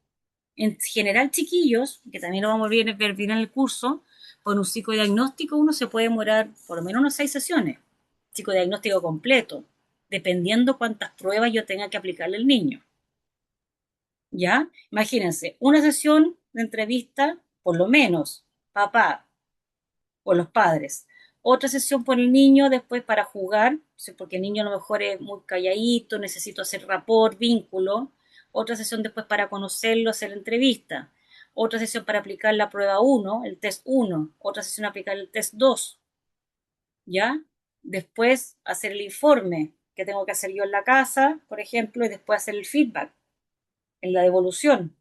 B: En general, chiquillos, que también lo vamos a ver bien en el curso, con un psicodiagnóstico uno se puede demorar por lo menos unas 6 sesiones. Psicodiagnóstico completo, dependiendo cuántas pruebas yo tenga que aplicarle al niño. ¿Ya? Imagínense, una sesión de entrevista, por lo menos, papá o los padres. Otra sesión por el niño después para jugar, porque el niño a lo mejor es muy calladito, necesito hacer rapport, vínculo. Otra sesión después para conocerlo, hacer entrevista. Otra sesión para aplicar la prueba uno, el test uno. Otra sesión para aplicar el test 2, ¿ya? Después hacer el informe que tengo que hacer yo en la casa, por ejemplo, y después hacer el feedback en la devolución.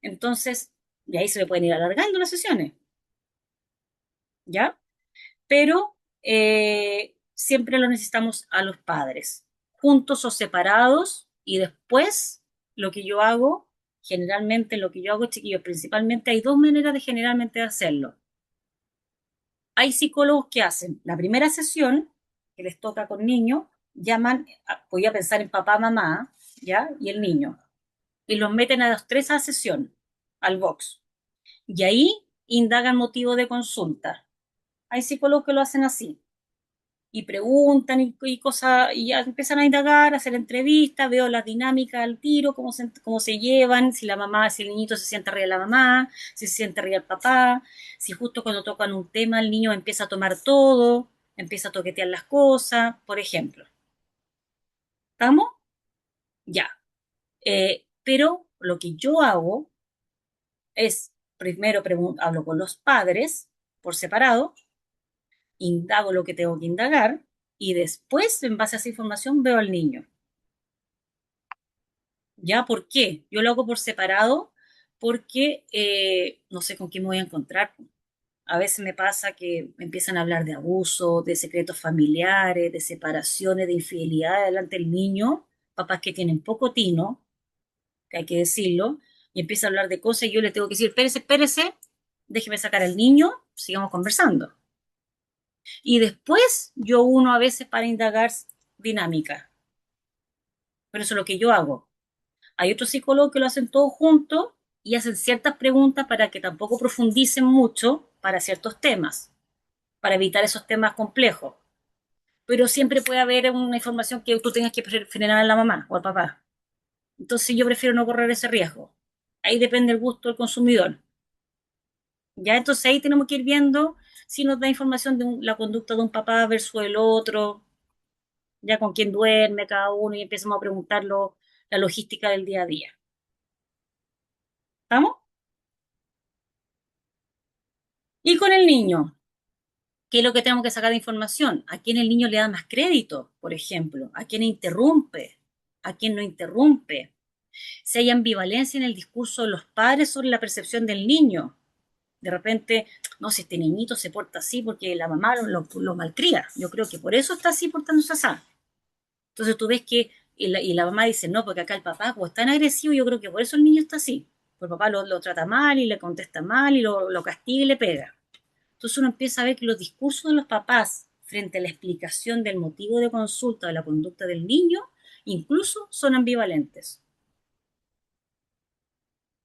B: Entonces, de ahí se le pueden ir alargando las sesiones, ¿ya? Pero siempre lo necesitamos a los padres, juntos o separados, y después lo que yo hago, generalmente lo que yo hago, chiquillos, principalmente hay dos maneras de generalmente hacerlo. Hay psicólogos que hacen la primera sesión, que les toca con niños, llaman, voy a pensar en papá, mamá, ¿ya? Y el niño, y los meten a los tres a sesión, al box. Y ahí indagan motivo de consulta. Hay psicólogos que lo hacen así y preguntan y cosas, y ya empiezan a indagar, a hacer entrevistas, veo las dinámicas al tiro, cómo se llevan, si la mamá, si el niñito se siente arriba de la mamá, si se siente arriba el papá, si justo cuando tocan un tema el niño empieza a tomar todo, empieza a toquetear las cosas, por ejemplo. ¿Estamos? Ya. Pero lo que yo hago es, primero hablo con los padres por separado, indago lo que tengo que indagar y después, en base a esa información, veo al niño. ¿Ya? ¿Por qué? Yo lo hago por separado porque no sé con quién me voy a encontrar. A veces me pasa que me empiezan a hablar de abuso, de secretos familiares, de separaciones, de infidelidad delante del niño, papás que tienen poco tino, que hay que decirlo, y empieza a hablar de cosas y yo le tengo que decir, espérese, espérese, déjeme sacar al niño, sigamos conversando. Y después yo uno a veces para indagar dinámica. Pero eso es lo que yo hago. Hay otros psicólogos que lo hacen todo junto y hacen ciertas preguntas para que tampoco profundicen mucho para ciertos temas, para evitar esos temas complejos. Pero siempre puede haber una información que tú tengas que frenar a la mamá o al papá. Entonces yo prefiero no correr ese riesgo. Ahí depende el gusto del consumidor. Ya entonces ahí tenemos que ir viendo si nos da información de la conducta de un papá versus el otro, ya con quién duerme cada uno y empezamos a preguntarlo la logística del día a día. ¿Estamos? Y con el niño, ¿qué es lo que tenemos que sacar de información? ¿A quién el niño le da más crédito, por ejemplo? ¿A quién interrumpe? ¿A quién no interrumpe? Si hay ambivalencia en el discurso de los padres sobre la percepción del niño. De repente, no, si este niñito se porta así porque la mamá lo malcría. Yo creo que por eso está así portándose así. Entonces tú ves que, y la mamá dice, no, porque acá el papá, pues tan agresivo, yo creo que por eso el niño está así. Pues el papá lo trata mal y le contesta mal y lo castiga y le pega. Entonces uno empieza a ver que los discursos de los papás frente a la explicación del motivo de consulta de la conducta del niño, incluso son ambivalentes.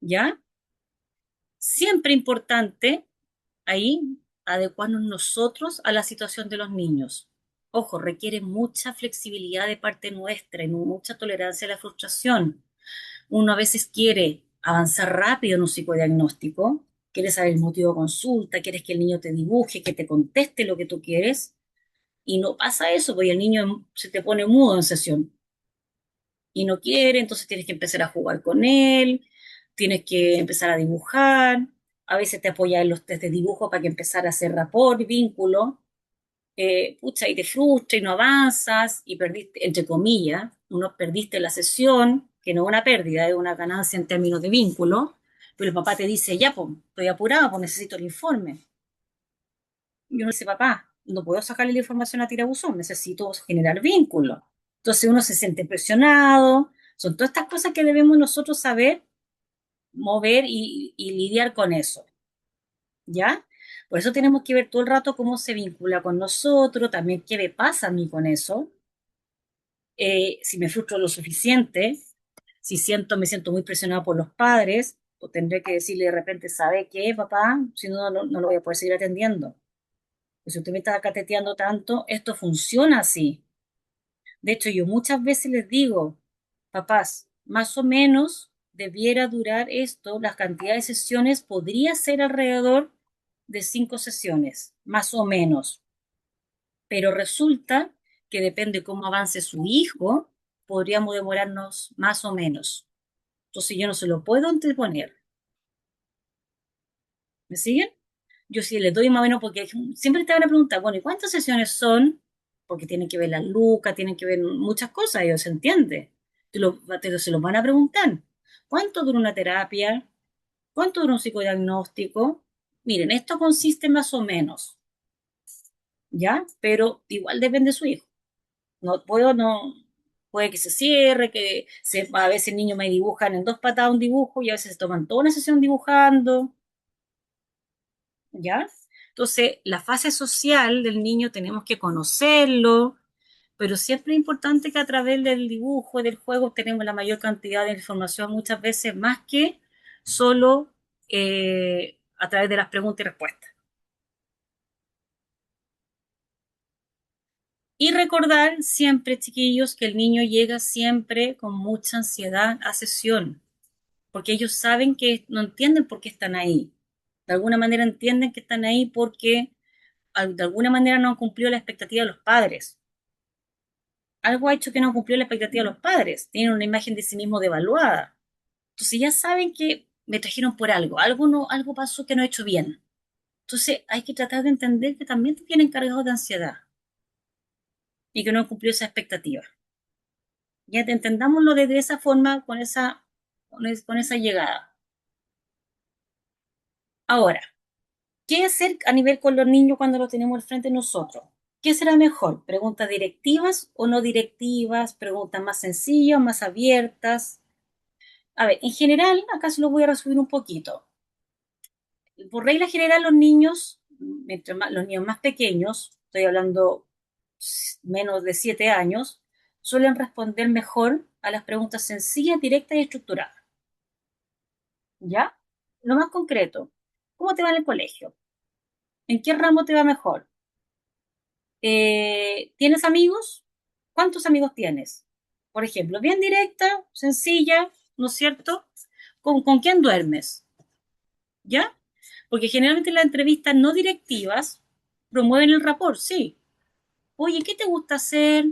B: ¿Ya? Siempre importante ahí adecuarnos nosotros a la situación de los niños. Ojo, requiere mucha flexibilidad de parte nuestra y mucha tolerancia a la frustración. Uno a veces quiere avanzar rápido en un psicodiagnóstico, quiere saber el motivo de consulta, quieres que el niño te dibuje, que te conteste lo que tú quieres, y no pasa eso, porque el niño se te pone mudo en sesión y no quiere, entonces tienes que empezar a jugar con él, tienes que empezar a dibujar, a veces te apoyas en los test de dibujo para que empezar a hacer rapport, vínculo, pucha, y te frustra y no avanzas y perdiste, entre comillas, uno perdiste la sesión, que no es una pérdida, es una ganancia en términos de vínculo, Pero el papá te dice, ya, pues, estoy apurado, pues necesito el informe. Y uno dice, papá, no puedo sacarle la información a tirabuzón, necesito generar vínculos. Entonces uno se siente presionado. Son todas estas cosas que debemos nosotros saber mover y lidiar con eso, ¿ya? Por eso tenemos que ver todo el rato cómo se vincula con nosotros, también qué me pasa a mí con eso, si me frustro lo suficiente, si me siento muy presionado por los padres, o tendré que decirle de repente, ¿sabe qué, papá? Si no, no lo voy a poder seguir atendiendo. Pues si usted me está cateteando tanto, esto funciona así. De hecho, yo muchas veces les digo, papás, más o menos debiera durar esto, la cantidad de sesiones podría ser alrededor de 5 sesiones, más o menos. Pero resulta que depende cómo avance su hijo, podríamos demorarnos más o menos. Entonces yo no se lo puedo anteponer. ¿Me siguen? Yo sí les doy más o menos porque siempre te van a preguntar, bueno, ¿y cuántas sesiones son? Porque tienen que ver las lucas, tienen que ver muchas cosas, ellos se entiende. Se los van a preguntar. ¿Cuánto dura una terapia? ¿Cuánto dura un psicodiagnóstico? Miren, esto consiste más o menos, ¿ya? Pero igual depende de su hijo. No, puede que se cierre, a veces niños me dibujan en 2 patadas un dibujo y a veces se toman toda una sesión dibujando. ¿Ya? Entonces, la fase social del niño tenemos que conocerlo, pero siempre es importante que a través del dibujo, del juego, tenemos la mayor cantidad de información, muchas veces más que solo a través de las preguntas y respuestas. Y recordar siempre, chiquillos, que el niño llega siempre con mucha ansiedad a sesión, porque ellos saben que no entienden por qué están ahí. De alguna manera entienden que están ahí porque de alguna manera no han cumplido la expectativa de los padres. Algo ha hecho que no cumplió la expectativa de los padres. Tienen una imagen de sí mismo devaluada. Entonces ya saben que me trajeron por algo. Algo no, algo pasó que no he hecho bien. Entonces hay que tratar de entender que también tienen cargados de ansiedad y que no han cumplido esa expectativa. Ya te entendámoslo de esa forma, con esa llegada. Ahora, ¿qué hacer a nivel con los niños cuando los tenemos al frente de nosotros? ¿Qué será mejor? ¿Preguntas directivas o no directivas? ¿Preguntas más sencillas, más abiertas? A ver, en general, acá se lo voy a resumir un poquito. Por regla general, los niños, los niños más pequeños, estoy hablando menos de 7 años, suelen responder mejor a las preguntas sencillas, directas y estructuradas. ¿Ya? Lo más concreto, ¿cómo te va en el colegio? ¿En qué ramo te va mejor? ¿Tienes amigos? ¿Cuántos amigos tienes? Por ejemplo, bien directa, sencilla, ¿no es cierto? ¿Con quién duermes? ¿Ya? Porque generalmente las entrevistas no directivas promueven el rapport, sí. Oye, ¿qué te gusta hacer?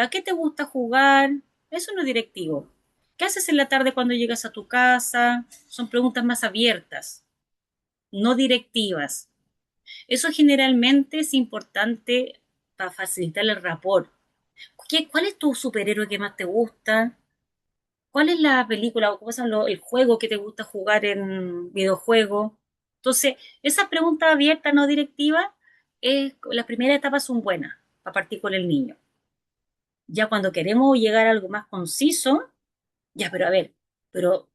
B: ¿A qué te gusta jugar? Eso no es directivo. ¿Qué haces en la tarde cuando llegas a tu casa? Son preguntas más abiertas, no directivas. Eso generalmente es importante para facilitar el rapport. ¿Cuál es tu superhéroe que más te gusta? ¿Cuál es la película o cómo se llama el juego que te gusta jugar en videojuego? Entonces, esas preguntas abiertas, no directivas, las primeras etapas son buenas para partir con el niño. Ya cuando queremos llegar a algo más conciso, ya, pero a ver, pero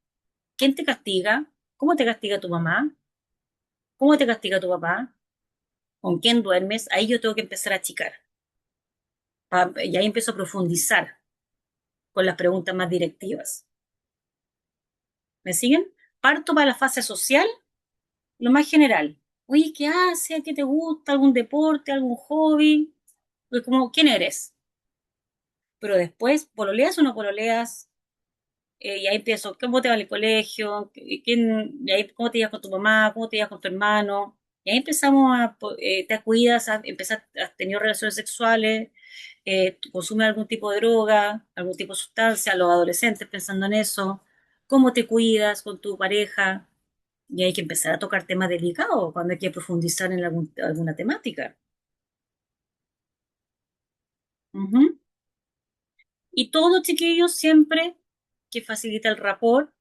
B: ¿quién te castiga? ¿Cómo te castiga tu mamá? ¿Cómo te castiga tu papá? ¿Con quién duermes? Ahí yo tengo que empezar a achicar. Y ahí empiezo a profundizar con las preguntas más directivas. ¿Me siguen? Parto para la fase social, lo más general. Oye, ¿qué haces? ¿Qué te gusta? ¿Algún deporte? ¿Algún hobby? Pues como, ¿quién eres? Pero después, ¿pololeas o no pololeas? Y ahí empiezo, ¿cómo te va el colegio? Y ahí, ¿cómo te llevas con tu mamá? ¿Cómo te llevas con tu hermano? Y ahí empezamos te cuidas, has tenido relaciones sexuales, consumes algún tipo de droga, algún tipo de sustancia, los adolescentes pensando en eso, ¿cómo te cuidas con tu pareja? Y hay que empezar a tocar temas delicados cuando hay que profundizar en alguna temática. Ujú. Y todo, chiquillos, siempre que facilita el rapport,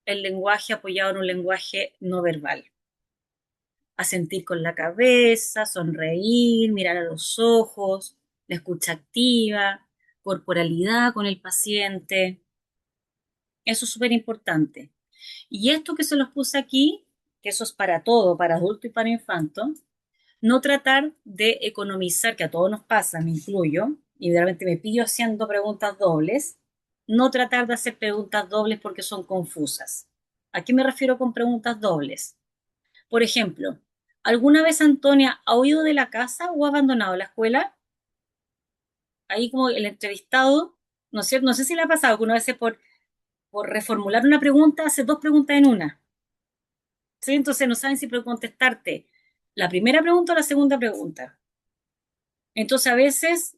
B: el lenguaje apoyado en un lenguaje no verbal. Asentir con la cabeza, sonreír, mirar a los ojos, la escucha activa, corporalidad con el paciente. Eso es súper importante. Y esto que se los puse aquí, que eso es para todo, para adulto y para infanto, no tratar de economizar, que a todos nos pasa, me incluyo, y realmente me pillo haciendo preguntas dobles, no tratar de hacer preguntas dobles porque son confusas. ¿A qué me refiero con preguntas dobles? Por ejemplo, ¿alguna vez Antonia ha huido de la casa o ha abandonado la escuela? Ahí como el entrevistado, ¿no es cierto? No sé si le ha pasado que una vez por reformular una pregunta hace dos preguntas en una. ¿Sí? Entonces no saben si puedo contestarte la primera pregunta o la segunda pregunta. Entonces a veces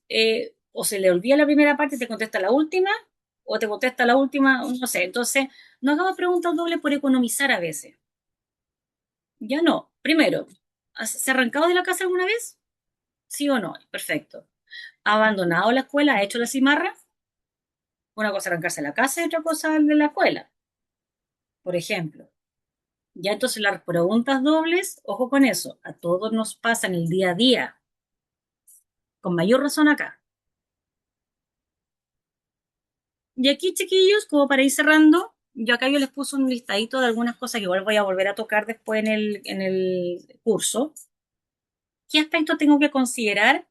B: o se le olvida la primera parte y te contesta la última, o te contesta la última, no sé. Entonces no hagamos preguntas dobles por economizar a veces. Ya no. Primero, ¿se ha arrancado de la casa alguna vez? ¿Sí o no? Perfecto. ¿Ha abandonado la escuela? ¿Ha hecho la cimarra? Una cosa es arrancarse de la casa y otra cosa de la escuela, por ejemplo. Ya entonces las preguntas dobles, ojo con eso, a todos nos pasa en el día a día, con mayor razón acá. Y aquí, chiquillos, como para ir cerrando, yo les puse un listadito de algunas cosas que igual voy a volver a tocar después en el curso. ¿Qué aspectos tengo que considerar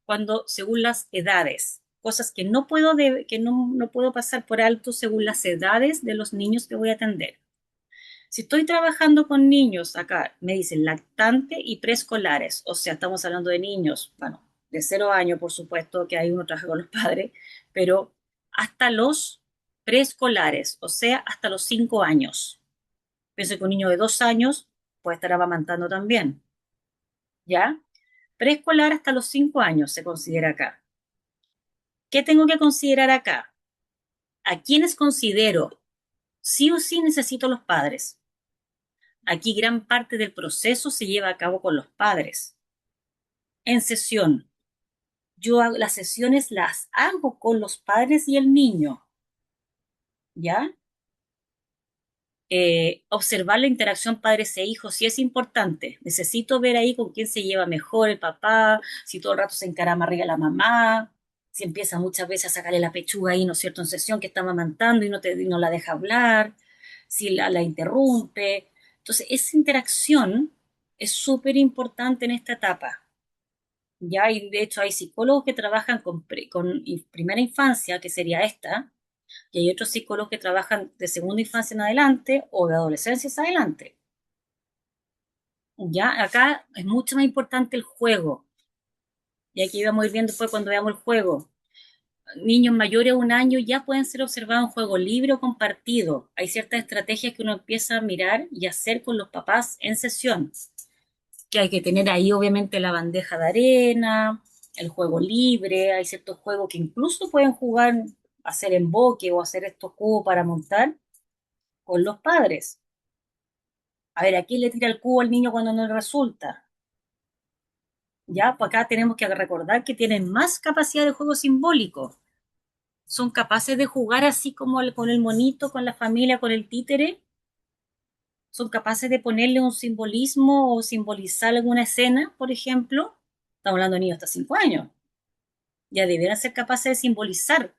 B: cuando, según las edades? Cosas que no puedo pasar por alto según las edades de los niños que voy a atender. Si estoy trabajando con niños acá, me dicen lactante y preescolares, o sea, estamos hablando de niños, bueno, de 0 años, por supuesto, que hay uno trabaja con los padres, pero hasta los preescolares, o sea, hasta los 5 años. Pienso que un niño de 2 años puede estar amamantando también, ¿ya? Preescolar hasta los 5 años se considera acá. ¿Qué tengo que considerar acá? ¿A quiénes considero? Sí o sí necesito los padres. Aquí gran parte del proceso se lleva a cabo con los padres. En sesión, las sesiones las hago con los padres y el niño, ¿ya? Observar la interacción padres e hijos sí es importante. Necesito ver ahí con quién se lleva mejor el papá, si todo el rato se encarama arriba la mamá, si empieza muchas veces a sacarle la pechuga ahí, ¿no es cierto?, en sesión que está amamantando y no la deja hablar, si la interrumpe. Entonces, esa interacción es súper importante en esta etapa. Ya, y de hecho hay psicólogos que trabajan con primera infancia, que sería esta, y hay otros psicólogos que trabajan de segunda infancia en adelante o de adolescencia en adelante. Ya, acá es mucho más importante el juego. Y aquí vamos a ir viendo después cuando veamos el juego. Niños mayores a 1 año ya pueden ser observados en juego libre o compartido. Hay ciertas estrategias que uno empieza a mirar y hacer con los papás en sesión. Que hay que tener ahí obviamente la bandeja de arena, el juego libre, hay ciertos juegos que incluso pueden jugar, hacer emboque o hacer estos cubos para montar con los padres. A ver, ¿a quién le tira el cubo al niño cuando no le resulta? Ya, pues acá tenemos que recordar que tienen más capacidad de juego simbólico. Son capaces de jugar así como con el monito, con la familia, con el títere. Son capaces de ponerle un simbolismo o simbolizar alguna escena, por ejemplo. Estamos hablando de niños hasta 5 años. Ya debieran ser capaces de simbolizar.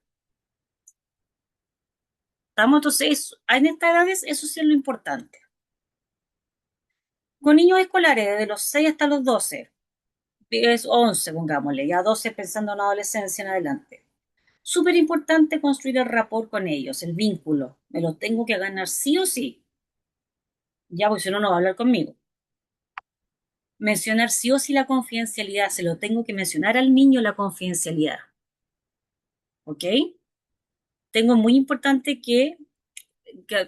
B: ¿Estamos? Entonces, en estas edades eso sí es lo importante. Con niños escolares, desde los 6 hasta los 12, es 11, pongámosle, ya 12 pensando en adolescencia en adelante. Súper importante construir el rapport con ellos, el vínculo. Me lo tengo que ganar sí o sí. Ya, porque si no, no va a hablar conmigo. Mencionar sí o sí la confidencialidad. Se lo tengo que mencionar al niño la confidencialidad. ¿Ok? Tengo muy importante que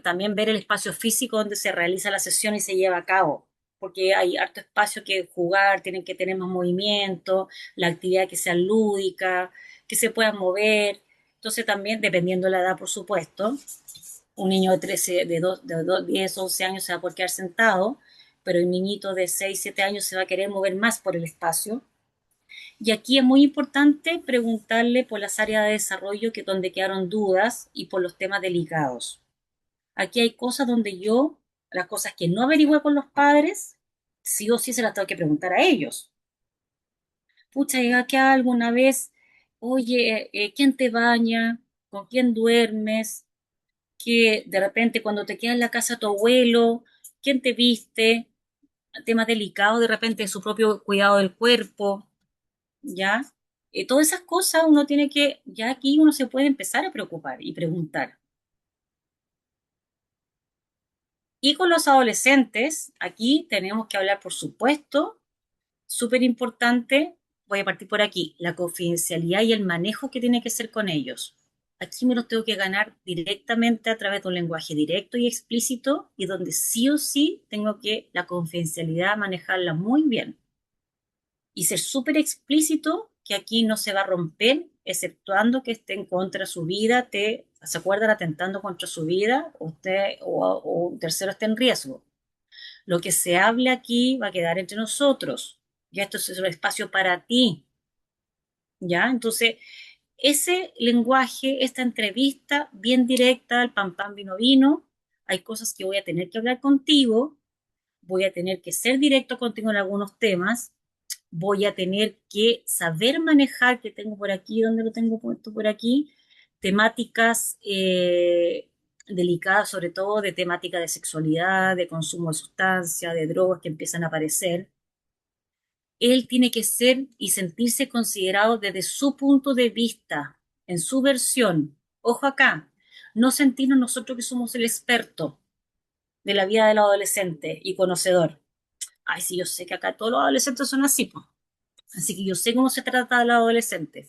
B: también ver el espacio físico donde se realiza la sesión y se lleva a cabo, porque hay harto espacio que jugar, tienen que tener más movimiento, la actividad que sea lúdica, que se puedan mover. Entonces también, dependiendo de la edad, por supuesto, un niño de 13, de 10, 11 años se va a poder quedar sentado, pero un niñito de 6, 7 años se va a querer mover más por el espacio. Y aquí es muy importante preguntarle por las áreas de desarrollo que donde quedaron dudas y por los temas delicados. Aquí hay cosas donde yo, las cosas que no averigüé con los padres, sí o sí se las tengo que preguntar a ellos. Pucha, llega acá alguna vez, oye, ¿quién te baña? ¿Con quién duermes? Que de repente cuando te queda en la casa tu abuelo, ¿quién te viste? Temas delicados de repente de su propio cuidado del cuerpo, ¿ya? Todas esas cosas uno tiene que, ya aquí uno se puede empezar a preocupar y preguntar. Y con los adolescentes, aquí tenemos que hablar, por supuesto, súper importante, voy a partir por aquí, la confidencialidad y el manejo que tiene que ser con ellos. Aquí me los tengo que ganar directamente a través de un lenguaje directo y explícito y donde sí o sí tengo que la confidencialidad manejarla muy bien y ser súper explícito que aquí no se va a romper, exceptuando que esté en contra de su vida, se acuerdan atentando contra su vida, usted o un tercero esté en riesgo. Lo que se hable aquí va a quedar entre nosotros. Ya esto es un espacio para ti. ¿Ya? Entonces, ese lenguaje, esta entrevista bien directa, el pam pam vino vino, hay cosas que voy a tener que hablar contigo, voy a tener que ser directo contigo en algunos temas, voy a tener que saber manejar, que tengo por aquí, donde lo tengo puesto por aquí, temáticas delicadas, sobre todo de temática de sexualidad, de consumo de sustancias, de drogas que empiezan a aparecer. Él tiene que ser y sentirse considerado desde su punto de vista, en su versión. Ojo acá, no sentirnos nosotros que somos el experto de la vida del adolescente y conocedor. Ay, sí, yo sé que acá todos los adolescentes son así, po. Así que yo sé cómo se trata al adolescente.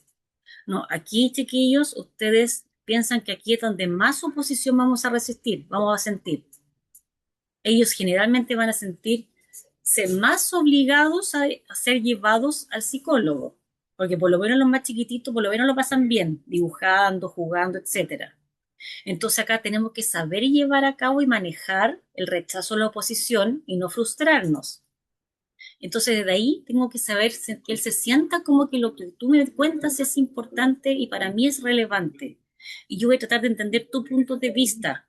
B: No, aquí, chiquillos, ustedes piensan que aquí es donde más oposición vamos a resistir, vamos a sentir. Ellos generalmente van a sentirse más obligados a ser llevados al psicólogo, porque por lo menos los más chiquititos, por lo menos lo pasan bien, dibujando, jugando, etcétera. Entonces acá tenemos que saber llevar a cabo y manejar el rechazo a la oposición y no frustrarnos. Entonces, desde ahí tengo que saber que él se sienta como que lo que tú me cuentas es importante y para mí es relevante. Y yo voy a tratar de entender tu punto de vista.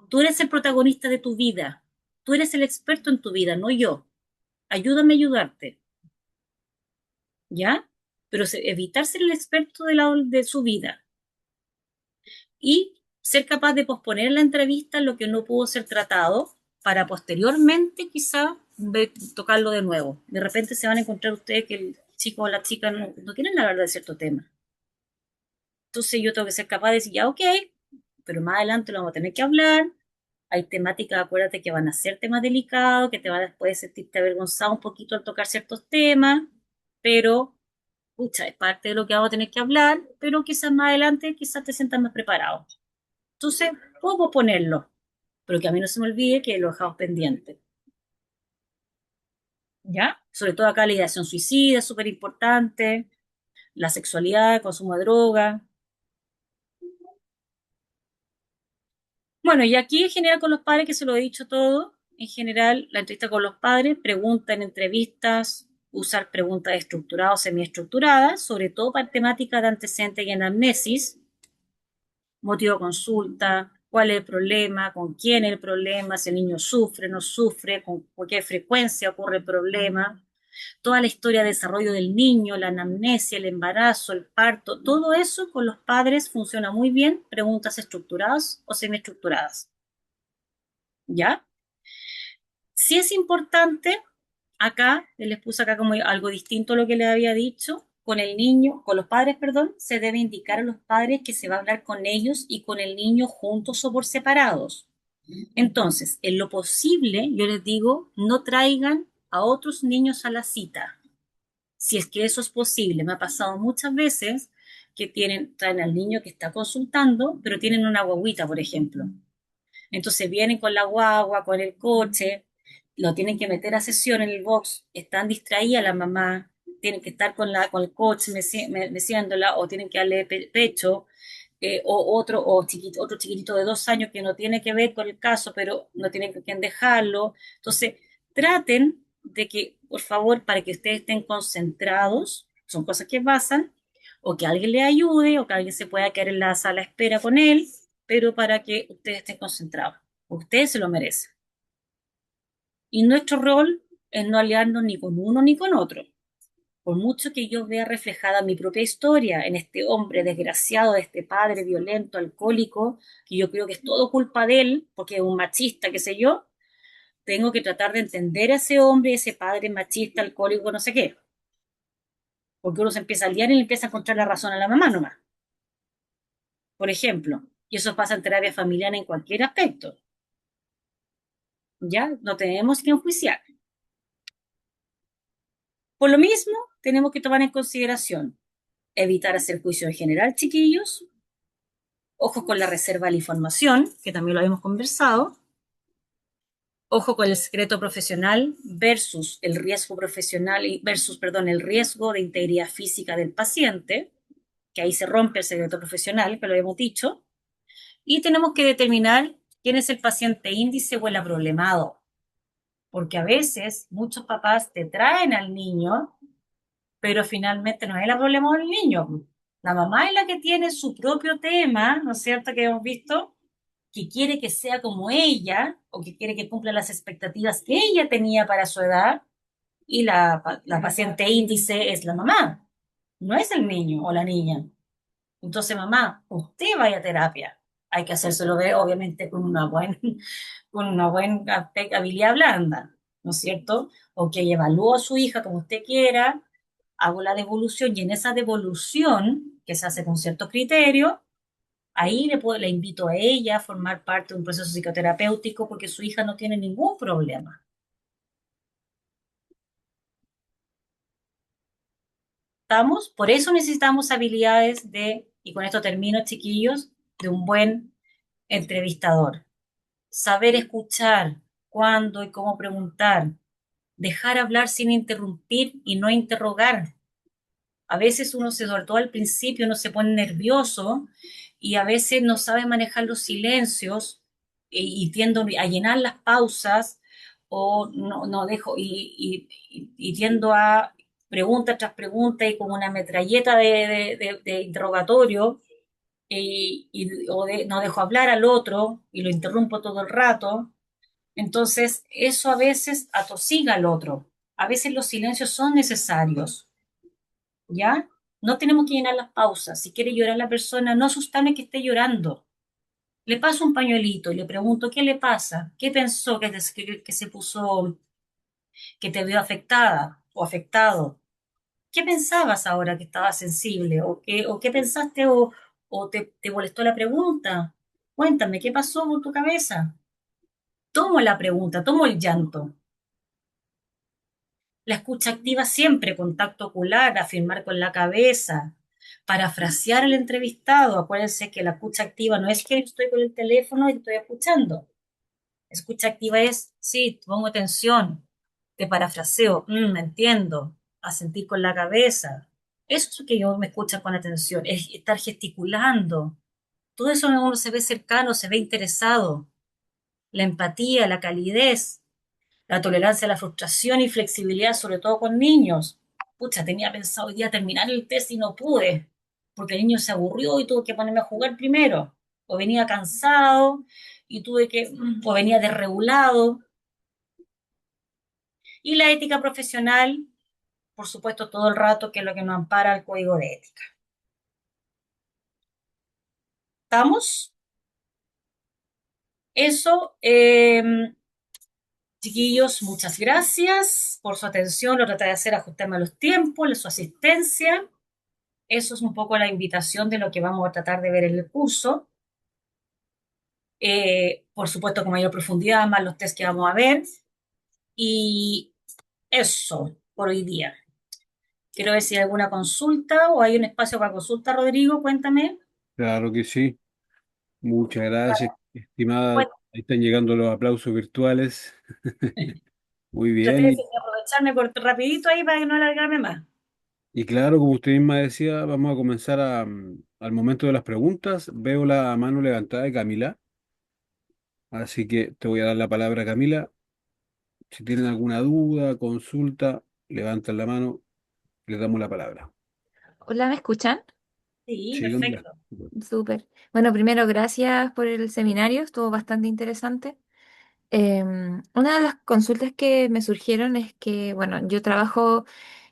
B: Tú eres el protagonista de tu vida. Tú eres el experto en tu vida, no yo. Ayúdame a ayudarte, ¿ya? Pero evitar ser el experto de su vida y ser capaz de posponer la entrevista en lo que no pudo ser tratado para posteriormente quizá tocarlo de nuevo. De repente se van a encontrar ustedes que el chico o la chica no quieren hablar de cierto tema. Entonces yo tengo que ser capaz de decir, ya, ok, pero más adelante lo vamos a tener que hablar. Hay temáticas, acuérdate que van a ser temas delicados, que te van a después sentirte avergonzado un poquito al tocar ciertos temas, pero, pucha, es parte de lo que vamos a tener que hablar, pero quizás más adelante, quizás te sientas más preparado. Entonces, puedo ponerlo, pero que a mí no se me olvide que lo dejamos pendiente. ¿Ya? Sobre todo acá la ideación suicida es súper importante, la sexualidad, el consumo de droga. Bueno, y aquí en general con los padres, que se lo he dicho todo, en general la entrevista con los padres, pregunta en entrevistas, usar preguntas estructuradas o semiestructuradas, sobre todo para temáticas de antecedentes y anamnesis, motivo de consulta, cuál es el problema, con quién es el problema, si el niño sufre, no sufre, con qué frecuencia ocurre el problema, toda la historia de desarrollo del niño, la anamnesia, el embarazo, el parto, todo eso con los padres funciona muy bien, preguntas estructuradas o semiestructuradas. ¿Ya? Sí es importante, acá, les puse acá como algo distinto a lo que les había dicho, con el niño, con los padres, perdón, se debe indicar a los padres que se va a hablar con ellos y con el niño juntos o por separados. Entonces, en lo posible, yo les digo, no traigan a otros niños a la cita, si es que eso es posible. Me ha pasado muchas veces que traen al niño que está consultando, pero tienen una guaguita, por ejemplo. Entonces vienen con la guagua, con el coche, lo tienen que meter a sesión en el box, están distraídas la mamá, tienen que estar con el coche meciéndola o tienen que darle pecho, otro chiquitito de 2 años que no tiene que ver con el caso, pero no tienen con quién dejarlo. Entonces, traten de que, por favor, para que ustedes estén concentrados, son cosas que pasan, o que alguien le ayude, o que alguien se pueda quedar en la sala de espera con él, pero para que ustedes estén concentrados. Ustedes se lo merecen. Y nuestro rol es no aliarnos ni con uno ni con otro. Por mucho que yo vea reflejada mi propia historia en este hombre desgraciado, este padre violento, alcohólico, que yo creo que es todo culpa de él, porque es un machista, qué sé yo, tengo que tratar de entender a ese hombre, ese padre machista, alcohólico, no sé qué. Porque uno se empieza a liar y le empieza a encontrar la razón a la mamá nomás, por ejemplo. Y eso pasa en terapia familiar en cualquier aspecto. ¿Ya? No tenemos que enjuiciar. Por lo mismo, tenemos que tomar en consideración evitar hacer juicio en general, chiquillos, ojo con la reserva de la información, que también lo habíamos conversado, ojo con el secreto profesional versus el riesgo profesional versus, perdón, el riesgo de integridad física del paciente, que ahí se rompe el secreto profesional, que lo hemos dicho, y tenemos que determinar quién es el paciente índice o el aproblemado, porque a veces muchos papás te traen al niño, pero finalmente no es el aproblemado del niño. La mamá es la que tiene su propio tema, ¿no es cierto? Que hemos visto, que quiere que sea como ella o que quiere que cumpla las expectativas que ella tenía para su edad y la paciente índice es la mamá, no es el niño o la niña. Entonces, mamá, usted vaya a terapia. Hay que hacérselo ver, obviamente, con una buena habilidad blanda, ¿no es cierto? O que evalúe a su hija como usted quiera, hago la devolución y en esa devolución, que se hace con ciertos criterios, ahí le invito a ella a formar parte de un proceso psicoterapéutico porque su hija no tiene ningún problema. ¿Estamos? Por eso necesitamos habilidades y con esto termino, chiquillos, de un buen entrevistador. Saber escuchar, cuándo y cómo preguntar, dejar hablar sin interrumpir y no interrogar. A veces uno se, sobre todo al principio, uno se pone nervioso y a veces no sabe manejar los silencios y tiendo a llenar las pausas o no dejo y tiendo a pregunta tras pregunta y como una metralleta de interrogatorio no dejo hablar al otro y lo interrumpo todo el rato. Entonces, eso a veces atosiga al otro. A veces los silencios son necesarios. ¿Ya? No tenemos que llenar las pausas. Si quiere llorar la persona, no asustarme que esté llorando. Le paso un pañuelito y le pregunto qué le pasa, qué pensó que se puso, que te vio afectada o afectado. ¿Qué pensabas ahora que estaba sensible? O qué pensaste o te molestó la pregunta? Cuéntame, ¿qué pasó por tu cabeza? Tomo la pregunta, tomo el llanto. La escucha activa siempre, contacto ocular, afirmar con la cabeza, parafrasear al entrevistado. Acuérdense que la escucha activa no es que estoy con el teléfono y estoy escuchando. Escucha activa es, sí, pongo atención, te parafraseo, entiendo, asentir con la cabeza. Eso es lo que yo me escucha con atención, es estar gesticulando. Todo eso uno se ve cercano, se ve interesado. La empatía, la calidez, la tolerancia a la frustración y flexibilidad, sobre todo con niños. Pucha, tenía pensado hoy día terminar el test y no pude, porque el niño se aburrió y tuve que ponerme a jugar primero. O venía cansado y o venía desregulado. Y la ética profesional, por supuesto, todo el rato, que es lo que nos ampara el código de ética. ¿Estamos? Eso, chiquillos, muchas gracias por su atención. Lo traté de hacer, ajustarme a los tiempos, su asistencia. Eso es un poco la invitación de lo que vamos a tratar de ver en el curso. Por supuesto, con mayor profundidad, más los test que vamos a ver. Y eso por hoy día. Quiero ver si hay alguna consulta o hay un espacio para consulta, Rodrigo, cuéntame.
A: Claro que sí. Muchas gracias, estimada.
B: Bueno,
A: Ahí están llegando los aplausos virtuales. Muy
B: traté
A: bien.
B: de aprovecharme rapidito ahí para que no alargarme más.
A: Y claro, como usted misma decía, vamos a comenzar al momento de las preguntas. Veo la mano levantada de Camila, así que te voy a dar la palabra, Camila. Si tienen alguna duda, consulta, levantan la mano, les damos la palabra.
C: Hola, ¿me escuchan?
B: Sí,
A: Sí, onda.
B: perfecto.
C: Súper. Bueno, primero, gracias por el seminario, estuvo bastante interesante. Una de las consultas que me surgieron es que, bueno, yo trabajo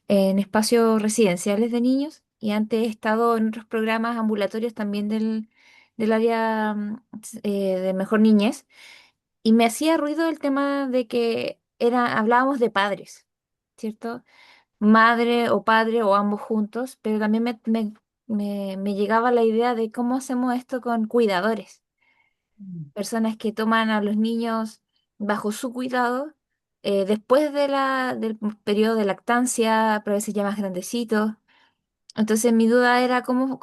C: en espacios residenciales de niños y antes he estado en otros programas ambulatorios también del área de mejor niñez y me hacía ruido el tema de que hablábamos de padres, ¿cierto? Madre o padre o ambos juntos, pero también me llegaba la idea de cómo hacemos esto con cuidadores, personas que toman a los niños bajo su cuidado después del periodo de lactancia, pero a veces ya más grandecitos. Entonces mi duda era cómo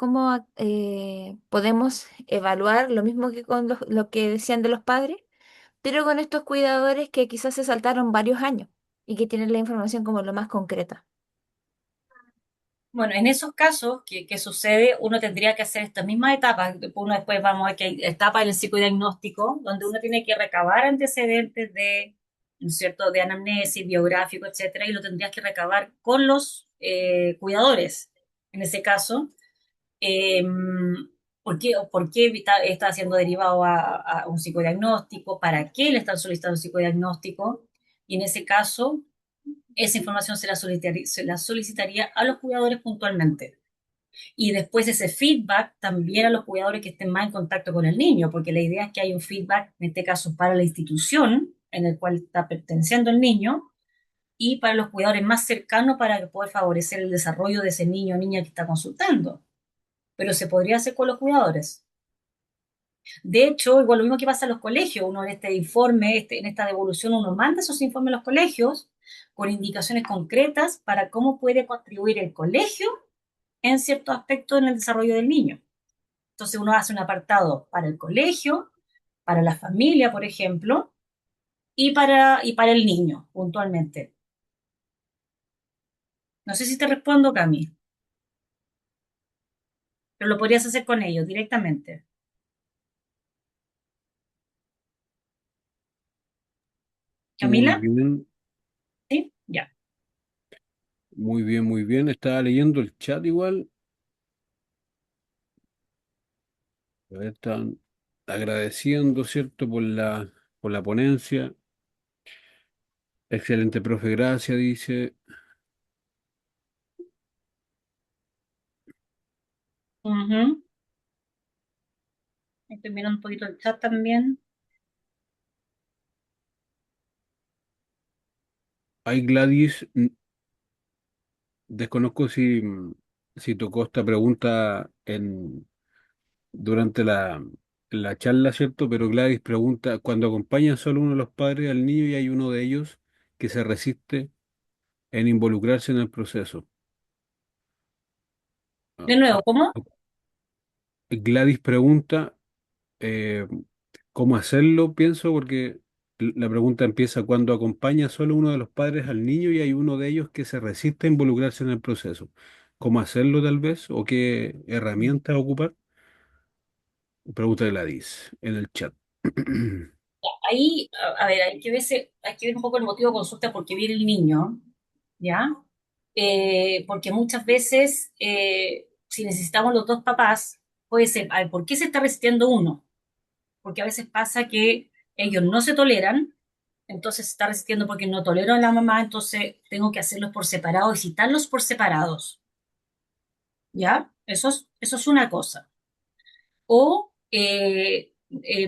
C: podemos evaluar lo mismo que con lo que decían de los padres, pero con estos cuidadores que quizás se saltaron varios años y que tienen la información como lo más concreta.
B: Bueno, en esos casos, ¿qué sucede? Uno tendría que hacer estas mismas etapas. Uno después vamos a ver que hay etapas en el psicodiagnóstico donde uno tiene que recabar antecedentes de, ¿no es cierto?, de anamnesis, biográfico, etcétera, y lo tendrías que recabar con los cuidadores. En ese caso, eh, ¿por qué está siendo derivado a un psicodiagnóstico? ¿Para qué le están solicitando un psicodiagnóstico? Y en ese caso, esa información se la solicitaría a los cuidadores puntualmente. Y después ese feedback también a los cuidadores que estén más en contacto con el niño, porque la idea es que haya un feedback, en este caso, para la institución en el cual está perteneciendo el niño y para los cuidadores más cercanos para poder favorecer el desarrollo de ese niño o niña que está consultando. Pero se podría hacer con los cuidadores. De hecho, igual lo mismo que pasa en los colegios, uno en este informe, en esta devolución, uno manda esos informes a los colegios con indicaciones concretas para cómo puede contribuir el colegio en ciertos aspectos en el desarrollo del niño. Entonces uno hace un apartado para el colegio, para la familia, por ejemplo, y para el niño, puntualmente. No sé si te respondo, Cami, pero lo podrías hacer con ellos directamente.
A: Muy
B: Camila,
A: bien,
B: ¿sí? Ya.
A: muy bien, muy bien. Estaba leyendo el chat igual. A ver, están agradeciendo, ¿cierto? Por la ponencia. Excelente, profe, gracias, dice.
B: Ujú. Estoy mirando un poquito el chat también.
A: Hay Gladys, desconozco si tocó esta pregunta durante la charla, ¿cierto? Pero Gladys pregunta, cuando acompañan solo uno de los padres al niño y hay uno de ellos que se resiste en involucrarse en el proceso. Ah,
B: De
A: ah,
B: nuevo, ¿cómo?
A: Gladys pregunta, eh, ¿cómo hacerlo? Pienso porque la pregunta empieza cuando acompaña solo uno de los padres al niño y hay uno de ellos que se resiste a involucrarse en el proceso. ¿Cómo hacerlo tal vez? ¿O qué herramientas ocupar? Pregunta Gladys en el chat.
B: Ahí, a ver, hay que ver un poco el motivo de consulta porque viene el niño, ¿ya? Porque muchas veces, si necesitamos los dos papás, puede ser, a ver, ¿por qué se está resistiendo uno? Porque a veces pasa que ellos no se toleran, entonces se está resistiendo porque no tolero a la mamá, entonces tengo que hacerlos por separado y citarlos por separados, ¿ya? Eso es una cosa. O,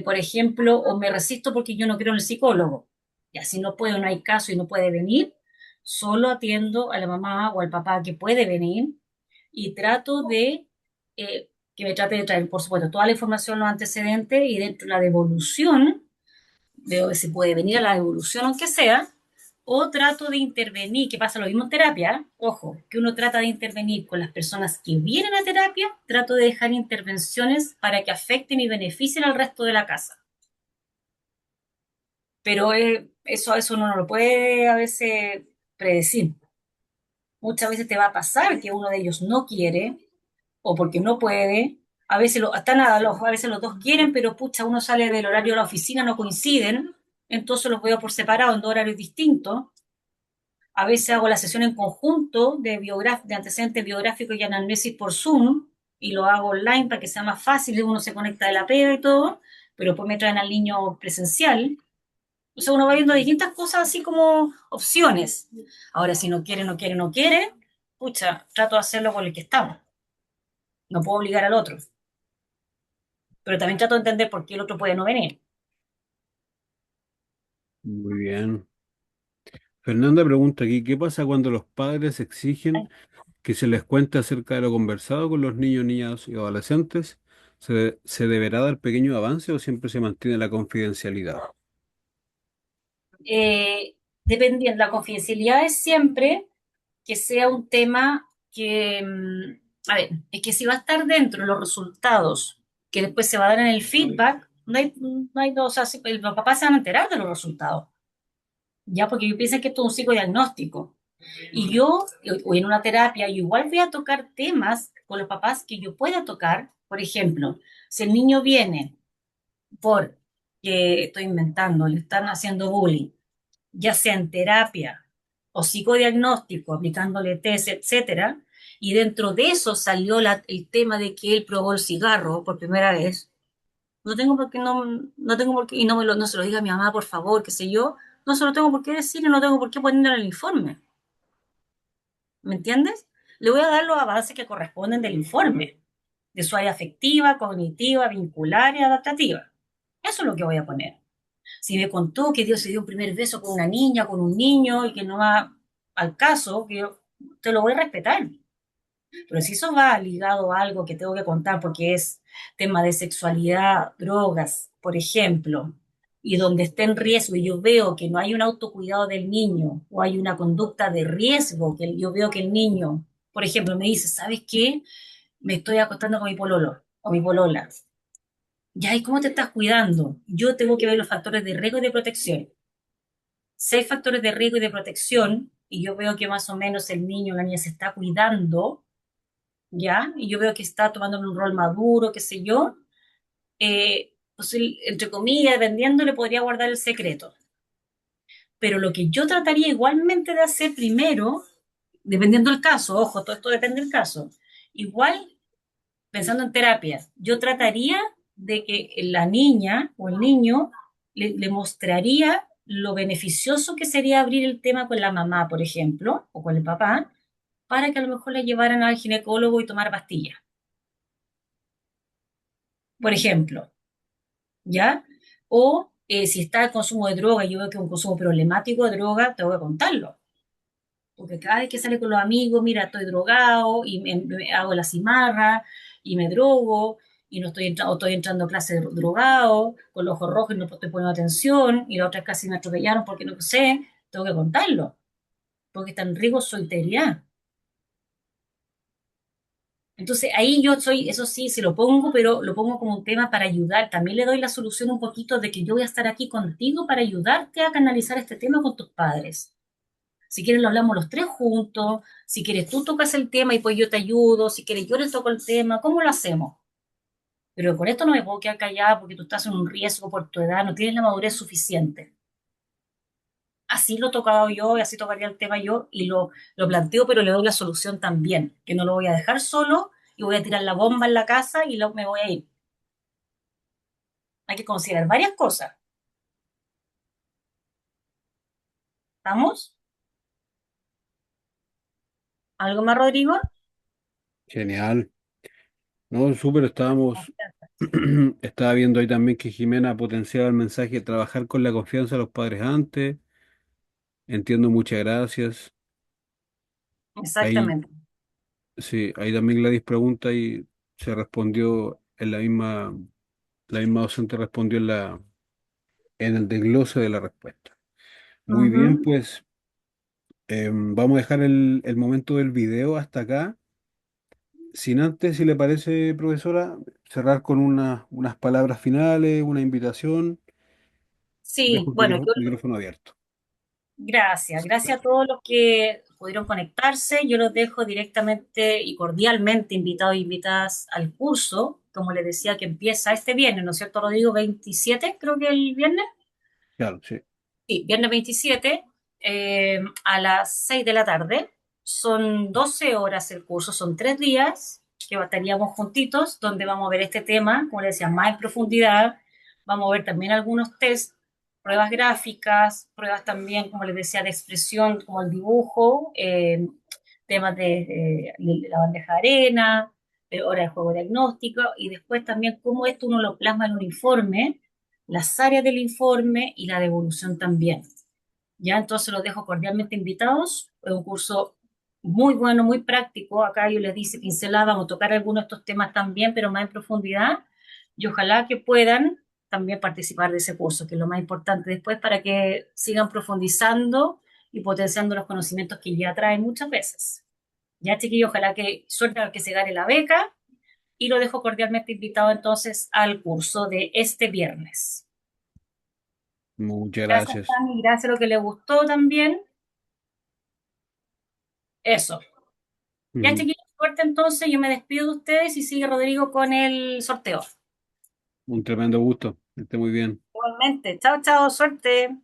B: por ejemplo, o me resisto porque yo no creo en el psicólogo. Y así no puedo, no hay caso y no puede venir. Solo atiendo a la mamá o al papá que puede venir y trato de que me trate de traer, por supuesto, toda la información, los antecedentes y dentro de la devolución veo si puede venir a la devolución aunque sea, o trato de intervenir, que pasa lo mismo en terapia, ojo, que uno trata de intervenir con las personas que vienen a terapia, trato de dejar intervenciones para que afecten y beneficien al resto de la casa. Pero eso uno no lo puede a veces predecir. Muchas veces te va a pasar que uno de ellos no quiere o porque no puede. A veces, hasta nada, a veces los dos quieren, pero pucha, uno sale del horario de la oficina, no coinciden, entonces los veo por separado en dos horarios distintos. A veces hago la sesión en conjunto de antecedentes biográficos y anamnesis por Zoom y lo hago online para que sea más fácil, uno se conecta de la pega y todo, pero después me traen al niño presencial. O sea, uno va viendo distintas cosas así como opciones. Ahora, si no quiere, no quiere, no quiere, pucha, trato de hacerlo con el que estamos. No puedo obligar al otro, pero también trato de entender por qué el otro puede no venir.
A: Muy bien. Fernanda pregunta aquí, ¿qué pasa cuando los padres exigen que se les cuente acerca de lo conversado con los niños, niñas y adolescentes? ¿Se deberá dar pequeño avance o siempre se mantiene la confidencialidad?
B: Dependiendo, la confidencialidad es siempre que sea un tema que, a ver, es que si va a estar dentro de los resultados que después se va a dar en el feedback, no hay dos, o sea, los papás se van a enterar de los resultados, ya porque yo pienso que esto es un psicodiagnóstico. Y yo, o en una terapia, yo igual voy a tocar temas con los papás que yo pueda tocar. Por ejemplo, si el niño viene por que estoy inventando, le están haciendo bullying, ya sea en terapia o psicodiagnóstico, aplicándole test, etcétera, y dentro de eso salió el tema de que él probó el cigarro por primera vez, no tengo por qué, no tengo por qué, y no se lo diga a mi mamá, por favor, qué sé yo, no se lo tengo por qué decir y no tengo por qué ponerlo en el informe, ¿me entiendes? Le voy a dar los avances que corresponden del informe, de su área afectiva, cognitiva, vincular y adaptativa. Eso es lo que voy a poner. Si me contó que Dios se dio un primer beso con una niña, con un niño y que no va al caso, que yo te lo voy a respetar. Pero si eso va ligado a algo que tengo que contar porque es tema de sexualidad, drogas, por ejemplo, y donde esté en riesgo y yo veo que no hay un autocuidado del niño o hay una conducta de riesgo, que yo veo que el niño, por ejemplo, me dice, ¿sabes qué? Me estoy acostando con mi pololo o mi polola. Ya, ¿y cómo te estás cuidando? Yo tengo que ver los factores de riesgo y de protección. Seis factores de riesgo y de protección, y yo veo que más o menos el niño o la niña se está cuidando, ¿ya? Y yo veo que está tomando un rol maduro, qué sé yo, pues entre comillas, vendiendo, le podría guardar el secreto. Pero lo que yo trataría igualmente de hacer primero, dependiendo del caso, ojo, todo esto depende del caso, igual pensando en terapias, yo trataría de que la niña o el niño le mostraría lo beneficioso que sería abrir el tema con la mamá, por ejemplo, o con el papá, para que a lo mejor le llevaran al ginecólogo y tomar pastillas, por ejemplo, ¿ya? O si está el consumo de droga, yo veo que es un consumo problemático de droga, tengo que contarlo. Porque cada vez que sale con los amigos, mira, estoy drogado y me hago la cimarra y me drogo y no estoy entrando, estoy entrando a clase drogado, con los ojos rojos y no estoy poniendo atención y la otra casi me atropellaron porque no sé, tengo que contarlo, porque está en riesgo su integridad. Entonces ahí yo soy, eso sí, se lo pongo, pero lo pongo como un tema para ayudar. También le doy la solución un poquito de que yo voy a estar aquí contigo para ayudarte a canalizar este tema con tus padres. Si quieres lo hablamos los tres juntos, si quieres tú tocas el tema y pues yo te ayudo, si quieres yo les toco el tema, ¿cómo lo hacemos? Pero con esto no me puedo quedar callada porque tú estás en un riesgo por tu edad, no tienes la madurez suficiente. Así lo he tocado yo y así tocaría el tema yo y lo planteo, pero le doy la solución también, que no lo voy a dejar solo y voy a tirar la bomba en la casa y me voy a ir. Hay que considerar varias cosas. ¿Estamos? ¿Algo más, Rodrigo?
A: Genial. No, súper, estaba viendo ahí también que Jimena potenciaba el mensaje de trabajar con la confianza de los padres antes. Entiendo, muchas gracias. Ahí,
B: Exactamente.
A: sí, ahí también Gladys pregunta y se respondió en la misma docente respondió en el desglose de la respuesta. Muy bien,
B: Ujú.
A: pues vamos a dejar el momento del video hasta acá. Sin antes, si le parece, profesora, cerrar con unas palabras finales, una invitación.
B: Sí,
A: Dejo el
B: bueno, yo
A: micrófono abierto.
B: gracias a todos los que pudieron conectarse. Yo los dejo directamente y cordialmente invitados e invitadas al curso, como les decía, que empieza este viernes, ¿no es cierto, Rodrigo? 27, creo que el viernes.
A: Claro, sí.
B: Sí, viernes 27 a las 6 de la tarde. Son 12 horas el curso, son 3 días. que estaríamos juntitos, donde vamos a ver este tema, como les decía, más en profundidad. Vamos a ver también algunos test, pruebas gráficas, pruebas también, como les decía, de expresión, como el dibujo, temas de la bandeja de arena, hora de juego diagnóstico, y después también cómo esto uno lo plasma en un informe, las áreas del informe y la devolución también. Ya, entonces los dejo cordialmente invitados. Es un curso muy bueno, muy práctico. Acá yo les dice pincelada, vamos a tocar algunos de estos temas también, pero más en profundidad. Y ojalá que puedan también participar de ese curso, que es lo más importante después para que sigan profundizando y potenciando los conocimientos que ya traen muchas veces. Ya, chiquillos, ojalá que suerte a que se gane la beca y lo dejo cordialmente invitado entonces al curso de este viernes.
A: Muchas
B: Gracias,
A: gracias.
B: Tami, gracias a lo que le gustó también. Eso. Ya,
A: Ujú.
B: chiquillos, suerte entonces. Yo me despido de ustedes y sigue Rodrigo con el sorteo.
A: Un tremendo gusto. Que esté muy bien.
B: Igualmente. Chao, chao, suerte.